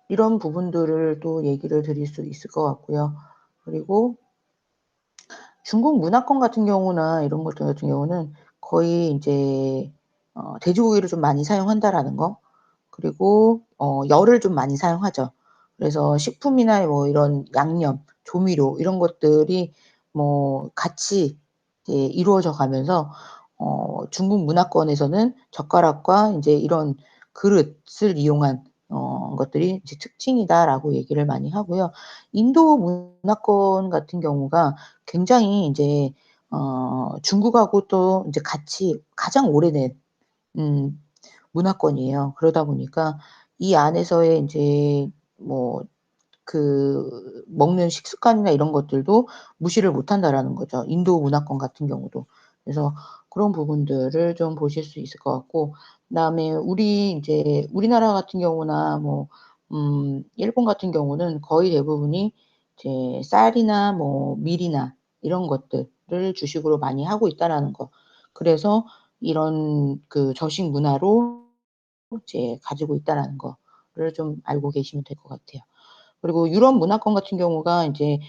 이런 부분들을 또 얘기를 드릴 수 있을 것 같고요. 그리고 중국 문화권 같은 경우나 이런 것들 같은 경우는 거의 인제 돼지고기를 좀 많이 사용한다라는 거 그리고 열을 좀 많이 사용하죠. 그래서 식품이나 뭐 이런 양념, 조미료 이런 것들이 뭐 같이 이제 이루어져 가면서 중국 문화권에서는 젓가락과 인제 이런 그릇을 이용한 것들이 이제 특징이다라고 얘기를 많이 하고요. 인도 문화권 같은 경우가 굉장히 인제 중국하고 또 인제 같이 가장 오래된 음 문화권이에요. 그러다 보니까 이 안에서의 인제 뭐 그 먹는 식습관이나 이런 것들도 무시를 못 한다라는 거죠, 인도 문화권 같은 경우도. 그래서 그런 부분들을 좀 보실 수 있을 것 같고, 그다음에 우리 인제 우리나라 같은 경우나 뭐 일본 같은 경우는 거의 대부분이 이제 쌀이나 뭐 밀이나 이런 것들을 주식으로 많이 하고 있다라는 거. 그래서 이런 그 저식 문화로 이제 가지고 있다라는 거를 좀 알고 계시면 될 것 같아요. 그리고 유럽 문화권 같은 경우가 인제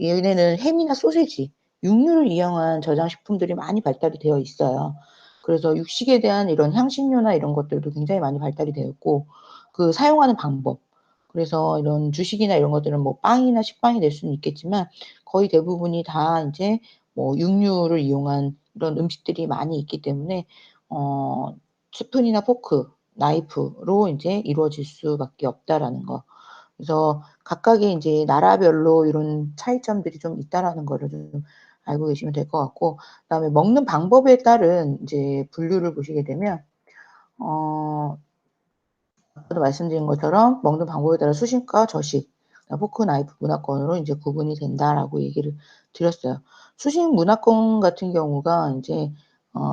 얘네는 햄이나 소시지, 육류를 이용한 저장 식품들이 많이 발달이 되어 있어요. 그래서 육식에 대한 이런 향신료나 이런 것들도 굉장히 많이 발달이 되어 있고, 그 사용하는 방법, 그래서 이런 주식이나 이런 것들은 뭐 빵이나 식빵이 될 수는 있겠지만 거의 대부분이 다 인제 뭐 육류를 이용한 이런 음식들이 많이 있기 때문에 스푼이나 포크, 나이프로 인제 이루어질 수밖에 없다라는 거. 그래서 각각의 인제 나라별로 이런 차이점들이 좀 있다라는 거를 좀 알고 계시면 될 것 같고, 그다음에 먹는 방법에 따른 인제 분류를 보시게 되면 어 아까도 말씀드린 것처럼 먹는 방법에 따라 수식과 저식, 포크, 나이프 문화권으로 인제 구분이 된다라고 얘기를 드렸어요. 수식 문화권 같은 경우가 인제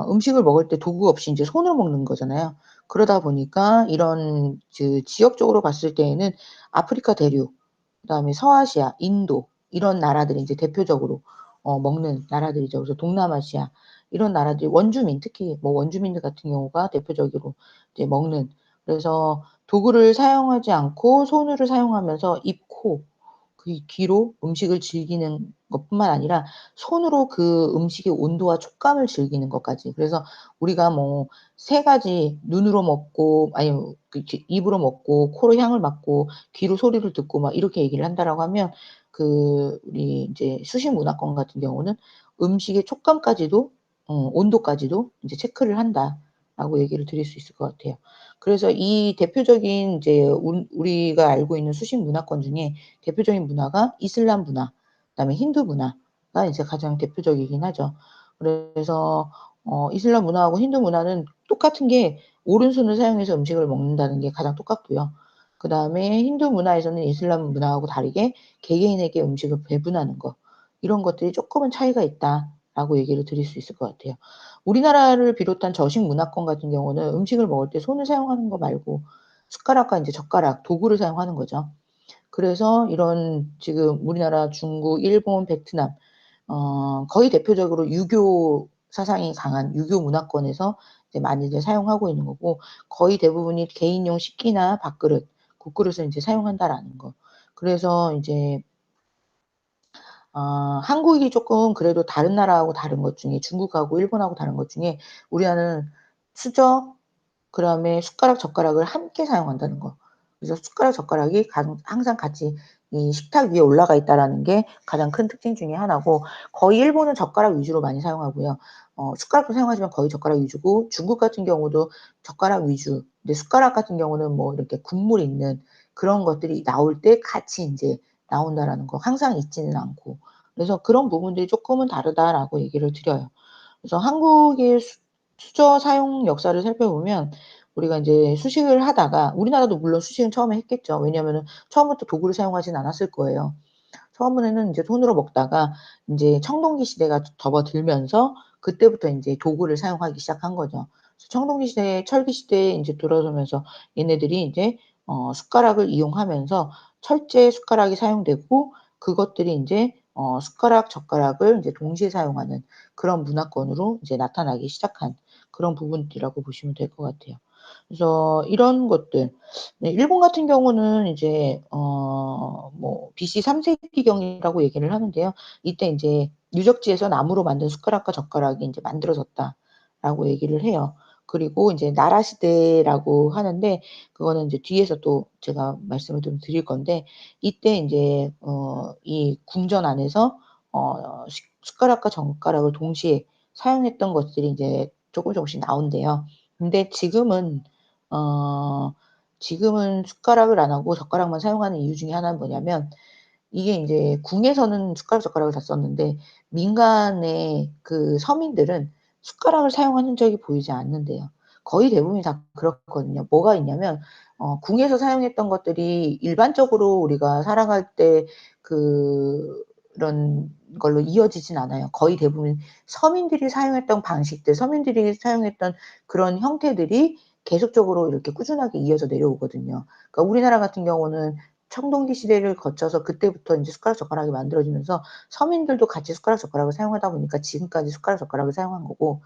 음식을 먹을 때 도구 없이 인제 손으로 먹는 거잖아요. 그러다 보니까 이런 그 지역적으로 봤을 때에는 아프리카 대륙, 그다음에 서아시아, 인도 이런 나라들이 인제 대표적으로 먹는 나라들이죠. 그래서 동남아시아 이런 나라들이 원주민, 특히 뭐 원주민들 같은 경우가 대표적으로 이제 먹는, 그래서 도구를 사용하지 않고 손으로 사용하면서 입, 코, 그 귀로 음식을 즐기는 것뿐만 아니라 손으로 그 음식의 온도와 촉감을 즐기는 것까지. 그래서 우리가 뭐 세 가지, 눈으로 먹고 아니 그 입으로 먹고 코로 향을 맡고 귀로 소리를 듣고 막 이렇게 얘기를 한다라고 하면, 그 우리 인제 수식 문화권 같은 경우는 음식의 촉감까지도 온도까지도 인제 체크를 한다라고 얘기를 드릴 수 있을 것 같아요. 그래서 이 대표적인 인제 우리가 알고 있는 수식 문화권 중에 대표적인 문화가 이슬람 문화, 그다음에 힌두 문화가 이제 가장 대표적이긴 하죠. 그래서 이슬람 문화하고 힌두 문화는 똑같은 게 오른손을 사용해서 음식을 먹는다는 게 가장 똑같고요. 그다음에 힌두 문화에서는 이슬람 문화하고 다르게 개개인에게 음식을 배분하는 거, 이런 것들이 쪼끔은 차이가 있다라고 얘기를 드릴 수 있을 것 같아요. 우리나라를 비롯한 저식 문화권 같은 경우는 음식을 먹을 때 손을 사용하는 거 말고 숟가락과 인제 젓가락, 도구를 사용하는 거죠. 그래서 이런 지금 우리나라, 중국, 일본, 베트남 거의 대표적으로 유교 사상이 강한 유교 문화권에서 이제 많이들 사용하고 있는 거고, 거의 대부분이 개인용 식기나 밥그릇, 국그릇을 인제 사용한다라는 거. 그래서 인제 한국이 쪼끔 그래도 다른 나라하고 다른 것 중에, 중국하고 일본하고 다른 것 중에 우리나라는 수저, 그다음에 숟가락, 젓가락을 함께 사용한다는 거. 그래서 숟가락, 젓가락이 항상 같이 이 식탁 위에 올라가 있다라는 게 가장 큰 특징 중에 하나고, 거의 일본은 젓가락 위주로 많이 사용하고요. 숟가락도 사용하지만 거의 젓가락 위주고, 중국 같은 경우도 젓가락 위주. 근데 숟가락 같은 경우는 뭐 이렇게 국물 있는 그런 것들이 나올 때 같이 인제 나온다라는 거, 항상 있지는 않고. 그래서 그런 부분들이 쪼끔은 다르다라고 얘기를 드려요. 그래서 한국의 수저 사용 역사를 살펴보면, 우리가 인제 수식을 하다가, 우리나라도 물론 수식은 처음에 했겠죠. 왜냐하면은 처음부터 도구를 사용하진 않았을 거예요. 처음에는 인제 손으로 먹다가 인제 청동기 시대가 접어들면서 그때부터 인제 도구를 사용하기 시작한 거죠. 그래서 청동기 시대, 철기 시대에 인제 들어서면서 얘네들이 인제 숟가락을 이용하면서 철제 숟가락이 사용되고, 그것들이 인제 숟가락, 젓가락을 인제 동시에 사용하는 그런 문화권으로 이제 나타나기 시작한 그런 부분이라고 보시면 될 것 같아요. 그래서 이런 것들, 네, 일본 같은 경우는 이제 뭐 BC 3 세기경이라고 얘기를 하는데요. 이때 인제 유적지에서 나무로 만든 숟가락과 젓가락이 인제 만들어졌다라고 얘기를 해요. 그리고 인제 나라 시대라고 하는데, 그거는 인제 뒤에서 또 제가 말씀을 좀 드릴 건데, 이때 인제 이 궁전 안에서 숟가락과 젓가락을 동시에 사용했던 것들이 인제 조금씩 나온대요. 근데 어 지금은 숟가락을 안 하고 젓가락만 사용하는 이유 중에 하나는 뭐냐면, 이게 인제 궁에서는 숟가락, 젓가락을 다 썼는데 민간의 그 서민들은 숟가락을 사용한 흔적이 보이지 않는대요. 거의 대부분이 다 그렇거든요. 뭐가 있냐면 궁에서 사용했던 것들이 일반적으로 우리가 살아갈 때 그런 걸로 이어지진 않아요. 거의 대부분 서민들이 사용했던 방식들, 서민들이 사용했던 그런 형태들이 계속적으로 이렇게 꾸준하게 이어져 내려오거든요. 그러니까 우리나라 같은 경우는 청동기 시대를 거쳐서 그때부터 인제 숟가락 젓가락이 만들어지면서 서민들도 같이 숟가락 젓가락을 사용하다 보니까 지금까지 숟가락 젓가락을 사용한 거고,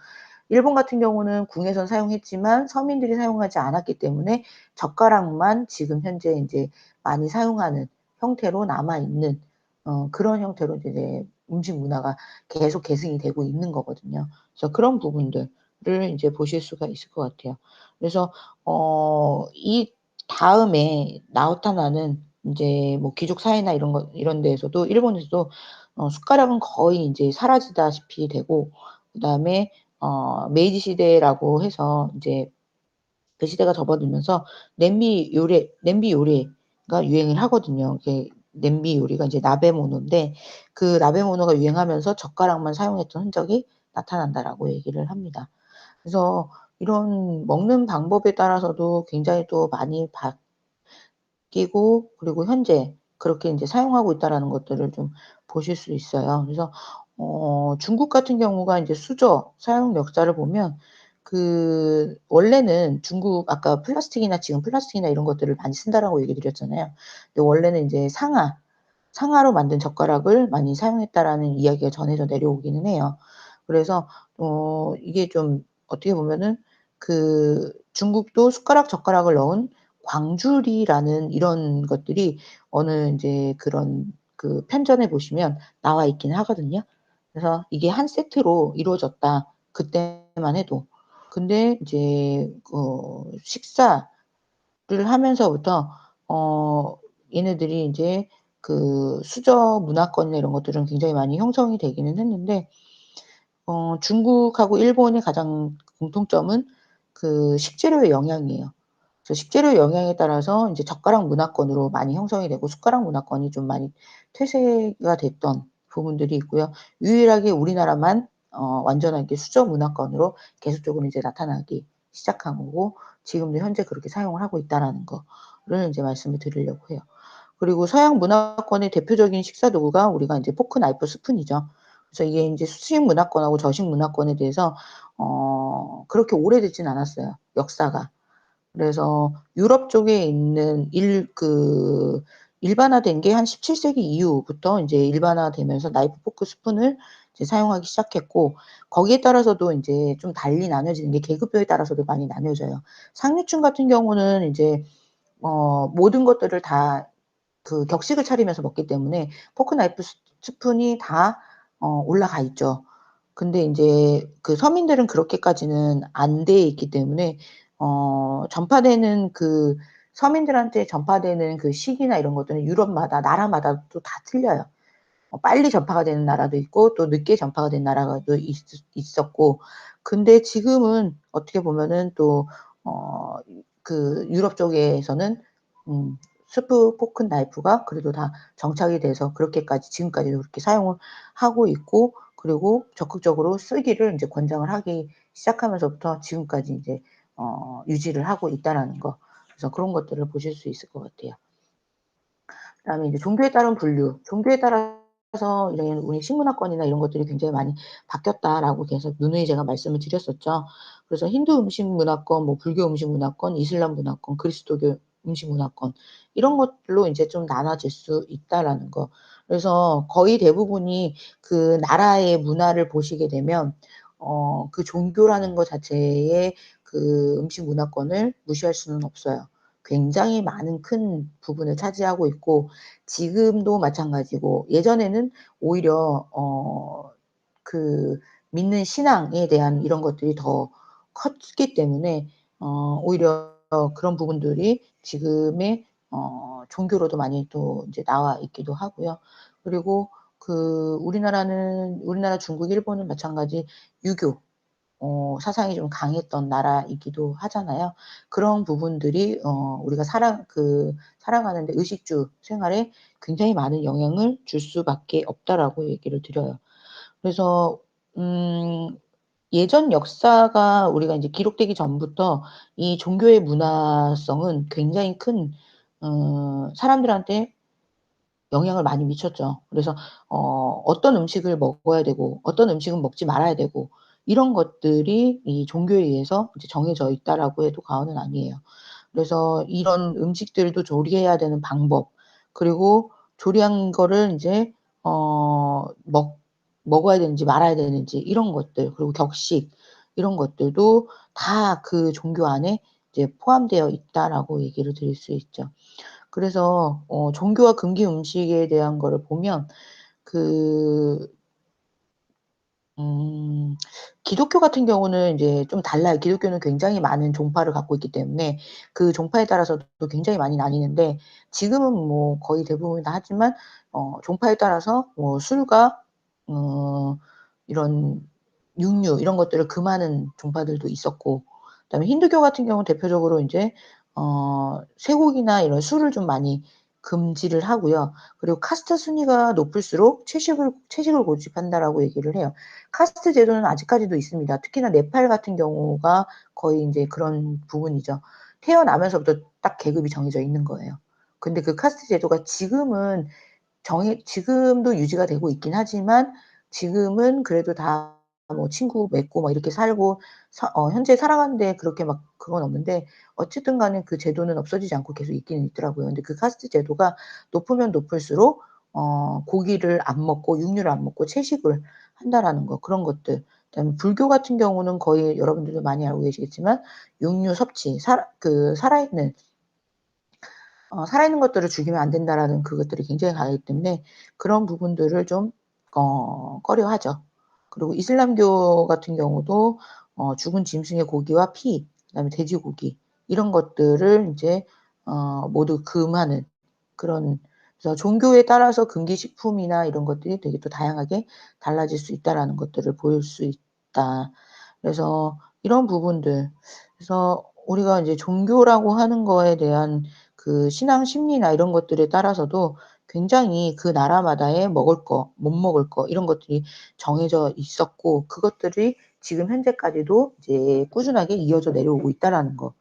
일본 같은 경우는 궁에선 사용했지만 서민들이 사용하지 않았기 때문에 젓가락만 지금 현재 인제 많이 사용하는 형태로 남아 있는 그런 형태로 이제 음식 문화가 계속 계승이 되고 있는 거거든요. 그래서 그런 부분들을 인제 보실 수가 있을 것 같아요. 그래서 이 다음에 나타나는 인제 뭐 귀족 사회나 이런 데에서도 일본에서도 숟가락은 거의 인제 사라지다시피 되고, 그다음에 메이지 시대라고 해서 인제 그 시대가 접어들면서 냄비 요리가 유행을 하거든요. 이게 냄비 요리가 이제 나베모노인데, 그 나베모노가 유행하면서 젓가락만 사용했던 흔적이 나타난다라고 얘기를 합니다. 그래서 이런 먹는 방법에 따라서도 굉장히 또 많이 바뀌고, 그리고 현재 그렇게 인제 사용하고 있다라는 것들을 좀 보실 수 있어요. 그래서 중국 같은 경우가 인제 수저 사용 역사를 보면, 원래는 중국 아까 지금 플라스틱이나 이런 것들을 많이 쓴다라고 얘기 드렸잖아요. 근데 원래는 인제 상아로 만든 젓가락을 많이 사용했다라는 이야기가 전해져 내려오기는 해요. 그래서 이게 좀 어떻게 보면은 중국도 숟가락 젓가락을 넣은 광주리라는 이런 것들이 어느 인제 그런 편전에 보시면 나와 있긴 하거든요. 그래서 이게 한 세트로 이루어졌다, 그때만 해도. 근데 이제 식사를 하면서부터 어 얘네들이 인제 수저 문화권이나 이런 것들은 굉장히 많이 형성이 되기는 했는데, 중국하고 일본의 가장 공통점은 식재료의 영향이에요. 그래서 식재료의 영향에 따라서 인제 젓가락 문화권으로 많이 형성이 되고 숟가락 문화권이 좀 많이 퇴색가 됐던 부분들이 있고요. 유일하게 우리나라만 완전하게 수저 문화권으로 계속적으로 이제 나타나기 시작한 거고, 지금도 현재 그렇게 사용을 하고 있다라는 거를 인제 말씀을 드리려고 해요. 그리고 서양 문화권의 대표적인 식사 도구가 우리가 인제 포크, 나이프, 스푼이죠. 그래서 이게 인제 수식 문화권하고 저식 문화권에 대해서 그렇게 오래되진 않았어요, 역사가. 그래서 유럽 쪽에 있는 일반화된 게 한 17 세기 이후부터 인제 일반화되면서 나이프, 포크, 스푼을 이제 사용하기 시작했고, 거기에 따라서도 인제 좀 달리 나눠지는 게 계급별에 따라서도 많이 나뉘어져요. 상류층 같은 경우는 인제 모든 것들을 다 격식을 차리면서 먹기 때문에 포크, 나이프, 스푼이 다 올라가 있죠. 근데 인제 서민들은 그렇게까지는 안 돼 있기 때문에 전파되는 서민들한테 전파되는 시기나 이런 것들은 유럽마다 나라마다 또 다 틀려요. 빨리 전파가 되는 나라도 있고 또 늦게 전파가 된 나라가 또 있었고. 근데 지금은 어떻게 보면은 또 유럽 쪽에서는 스프, 포크, 나이프가 그래도 다 정착이 돼서 그렇게까지 지금까지도 그렇게 사용을 하고 있고, 그리고 적극적으로 쓰기를 인제 권장을 하기 시작하면서부터 지금까지 인제 유지를 하고 있다라는 거. 그래서 그런 것들을 보실 수 있을 것 같아요. 그다음에 이제 종교에 따른 분류. 종교에 따라서 이런 우리 식문화권이나 이런 것들이 굉장히 많이 바뀌었다라고 계속 누누이 제가 말씀을 드렸었죠. 그래서 힌두 음식 문화권, 뭐 불교 음식 문화권, 이슬람 문화권, 그리스도교 음식 문화권, 이런 것들로 인제 좀 나눠질 수 있다라는 거. 그래서 거의 대부분이 나라의 문화를 보시게 되면 종교라는 것 자체의 음식 문화권을 무시할 수는 없어요. 굉장히 많은 큰 부분을 차지하고 있고, 지금도 마찬가지고, 예전에는 오히려 그 믿는 신앙에 대한 이런 것들이 더 컸기 때문에 오히려 그런 부분들이 지금의 종교로도 많이 또 인제 나와 있기도 하고요. 그리고 우리나라, 중국, 일본은 마찬가지 유교 사상이 좀 강했던 나라이기도 하잖아요. 그런 부분들이 우리가 살아가는 데 의식주 생활에 굉장히 많은 영향을 줄 수밖에 없다라고 얘기를 드려요. 그래서 음 예전 역사가 우리가 인제 기록되기 전부터 이 종교의 문화성은 굉장히 큰 사람들한테 영향을 많이 미쳤죠. 그래서 어떤 음식을 먹어야 되고 어떤 음식은 먹지 말아야 되고 이런 것들이 이 종교에 의해서 이제 정해져 있다라고 해도 과언은 아니에요. 그래서 이런 음식들도 조리해야 되는 방법, 그리고 조리한 거를 인제 먹어야 되는지 말아야 되는지 이런 것들, 그리고 격식 이런 것들도 다 그 종교 안에 이제 포함되어 있다라고 얘기를 드릴 수 있죠. 그래서 종교와 금기 음식에 대한 거를 보면 그 음 기독교 같은 경우는 이제 좀 달라요. 기독교는 굉장히 많은 종파를 갖고 있기 때문에 그 종파에 따라서도 굉장히 많이 나뉘는데, 지금은 뭐 거의 대부분 다 하지만 종파에 따라서 뭐 술과 어 이런 육류 이런 것들을 금하는 종파들도 있었고, 그다음에 힌두교 같은 경우는 대표적으로 인제 쇠고기나 이런 술을 좀 많이 금지를 하고요. 그리고 카스트 순위가 높을수록 채식을 고집한다라고 얘기를 해요. 카스트 제도는 아직까지도 있습니다. 특히나 네팔 같은 경우가 거의 인제 그런 부분이죠. 태어나면서부터 딱 계급이 정해져 있는 거예요. 근데 그 카스트 제도가 지금도 유지가 되고 있긴 하지만, 지금은 그래도 다 뭐 친구 맺고 막 이렇게 살고 현재 살아가는데 그렇게 막 그건 없는데, 어쨌든 간에 그 제도는 없어지지 않고 계속 있기는 있더라고요. 근데 그 카스트 제도가 높으면 높을수록 고기를 안 먹고 육류를 안 먹고 채식을 한다라는 거, 그런 것들. 그다음에 불교 같은 경우는 거의 여러분들도 많이 알고 계시겠지만 육류 섭취, 살아있는 것들을 죽이면 안 된다라는 그것들이 굉장히 강하기 때문에 그런 부분들을 좀 꺼려하죠. 그리고 이슬람교 같은 경우도 죽은 짐승의 고기와 피, 그다음에 돼지고기 이런 것들을 인제 모두 금하는 그런, 그래서 종교에 따라서 금기 식품이나 이런 것들이 되게 또 다양하게 달라질 수 있다라는 것들을 보일 수 있다. 그래서 이런 부분들, 그래서 우리가 인제 종교라고 하는 거에 대한 그 신앙 심리나 이런 것들에 따라서도 굉장히 그 나라마다의 먹을 거, 못 먹을 거 이런 것들이 정해져 있었고, 그것들이 지금 현재까지도 이제 꾸준하게 이어져 내려오고 있다라는 거.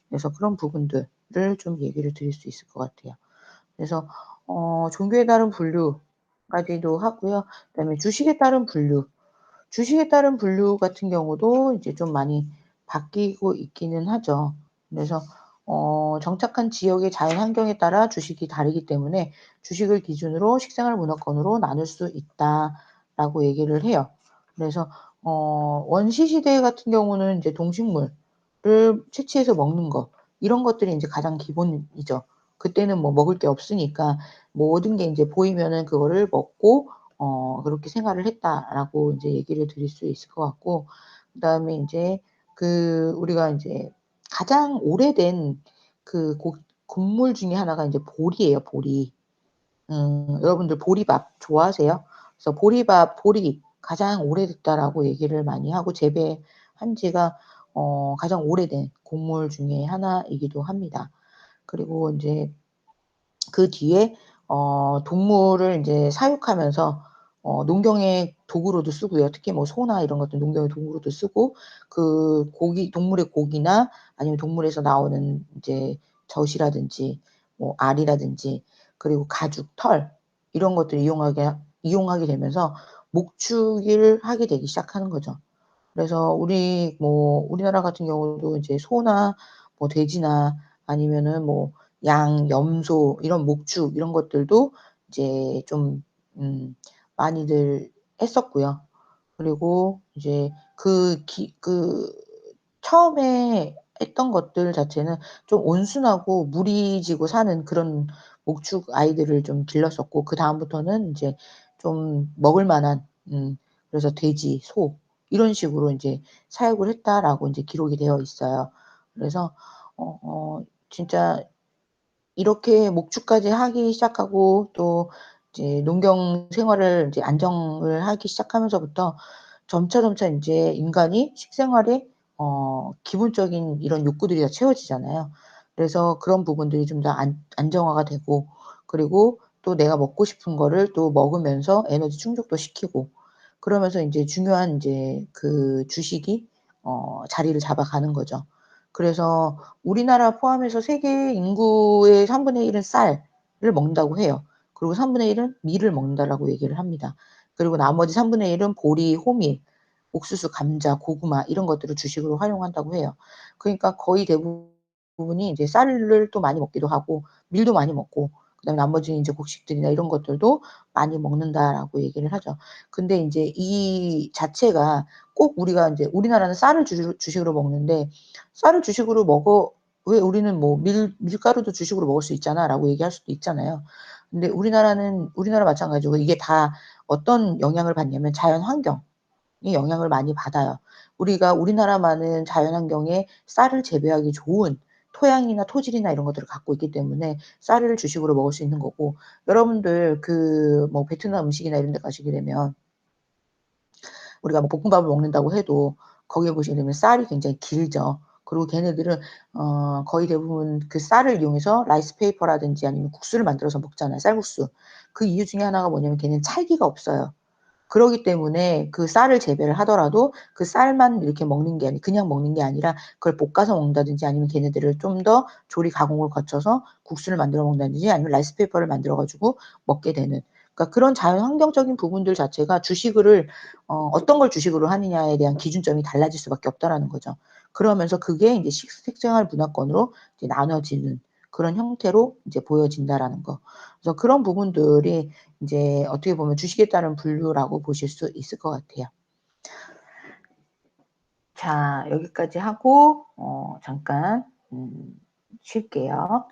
그래서 그런 부분들을 좀 얘기를 드릴 수 있을 것 같아요. 그래서 종교에 따른 분류까지도 하고요. 그다음에 주식에 따른 분류. 주식에 따른 분류 같은 경우도 이제 좀 많이 바뀌고 있기는 하죠. 그래서 정착한 지역의 자연 환경에 따라 주식이 다르기 때문에 "주식을 기준으로 식생활 문화권으로 나눌 수 있다."라고 얘기를 해요. 그래서 원시 시대 같은 경우는 인제 동식물을 채취해서 먹는 거, 이런 것들이 인제 가장 기본이죠. 그때는 뭐 먹을 게 없으니까 모든 게 인제 보이면은 그거를 먹고 그렇게 생활을 했다라고 인제 얘기를 드릴 수 있을 것 같고, 그다음에 인제 우리가 인제 가장 오래된 그 곡물 중에 하나가 인제 보리예요, 보리. 여러분들 보리밥 좋아하세요? 그래서 보리 가장 오래됐다라고 얘기를 많이 하고, 재배한 지가 가장 오래된 곡물 중에 하나이기도 합니다. 그리고 인제 그 뒤에 동물을 인제 사육하면서 농경의 도구로도 쓰고요. 특히 뭐 소나 이런 것들 농경의 도구로도 쓰고, 그 동물의 고기나 아니면 동물에서 나오는 이제 젖이라든지 뭐 알이라든지, 그리고 가죽, 털 이런 것들을 이용하게 되면서 목축을 하게 되기 시작하는 거죠. 그래서 우리나라 같은 경우도 이제 소나 뭐 돼지나 아니면은 뭐 양, 염소 이런 목축 이런 것들도 이제 좀 음 많이들 했었고요. 그리고 이제 처음에 했던 것들 자체는 좀 온순하고 무리지고 사는 그런 목축 아이들을 좀 길렀었고, 그다음부터는 인제 좀 먹을 만한, 그래서 돼지, 소 이런 식으로 인제 사육을 했다라고 인제 기록이 되어 있어요. 그래서 진짜 이렇게 목축까지 하기 시작하고, 또 이제 농경 생활을 이제 안정을 하기 시작하면서부터 점차 인제 인간이 식생활에 기본적인 이런 욕구들이 다 채워지잖아요. 그래서 그런 부분들이 좀 더 안정화가 되고, 그리고 또 내가 먹고 싶은 거를 또 먹으면서 에너지 충족도 시키고, 그러면서 인제 중요한 인제 그 주식이 자리를 잡아가는 거죠. 그래서 우리나라 포함해서 세계 인구의 3분의 1은 쌀을 먹는다고 해요. 그리고 3분의 1은 밀을 먹는다라고 얘기를 합니다. 그리고 나머지 3분의 1은 보리, 호밀, 옥수수, 감자, 고구마 이런 것들을 주식으로 활용한다고 해요. 그러니까 거의 대부분이 이제 쌀을 또 많이 먹기도 하고 밀도 많이 먹고 그다음에 나머지 인제 곡식들이나 이런 것들도 많이 먹는다라고 얘기를 하죠. 근데 인제 이 자체가 꼭 우리가 인제 우리나라는 쌀을 주식으로 먹는데 "쌀을 주식으로 먹어 왜 우리는 뭐 밀가루도 주식으로 먹을 수 있잖아."라고 얘기할 수도 있잖아요. 근데 우리나라 마찬가지고 이게 다 어떤 영향을 받냐면 자연 환경이 영향을 많이 받아요. 우리나라만은 자연 환경에 쌀을 재배하기 좋은 토양이나 토질이나 이런 것들을 갖고 있기 때문에 쌀을 주식으로 먹을 수 있는 거고 여러분들 그 뭐 베트남 음식이나 이런 데 가시게 되면 우리가 뭐 볶음밥을 먹는다고 해도 거기에 보시게 되면 쌀이 굉장히 길죠. 그리고 걔네들은 거의 대부분 그 쌀을 이용해서 라이스 페이퍼라든지 아니면 국수를 만들어서 먹잖아요, 쌀국수. 그 이유 중에 하나가 뭐냐면 걔는 찰기가 없어요. 그러기 때문에 그 쌀을 재배를 하더라도 그 쌀만 이렇게 먹는 게 그냥 먹는 게 아니라 그걸 볶아서 먹는다든지 아니면 걔네들을 좀 더 조리 가공을 거쳐서 국수를 만들어 먹는다든지 아니면 라이스 페이퍼를 만들어 가지고 먹게 되는 그러니까 그런 자연 환경적인 부분들 자체가 주식을 어떤 걸 주식으로 하느냐에 대한 기준점이 달라질 수밖에 없다라는 거죠. 그러면서 그게 인제 식생활 문화권으로 이제 나눠지는 그런 형태로 이제 보여진다라는 거. 그래서 그런 부분들이 인제 어떻게 보면 주식에 따른 분류라고 보실 수 있을 것 같아요. 자 여기까지 하고 잠깐 쉴게요.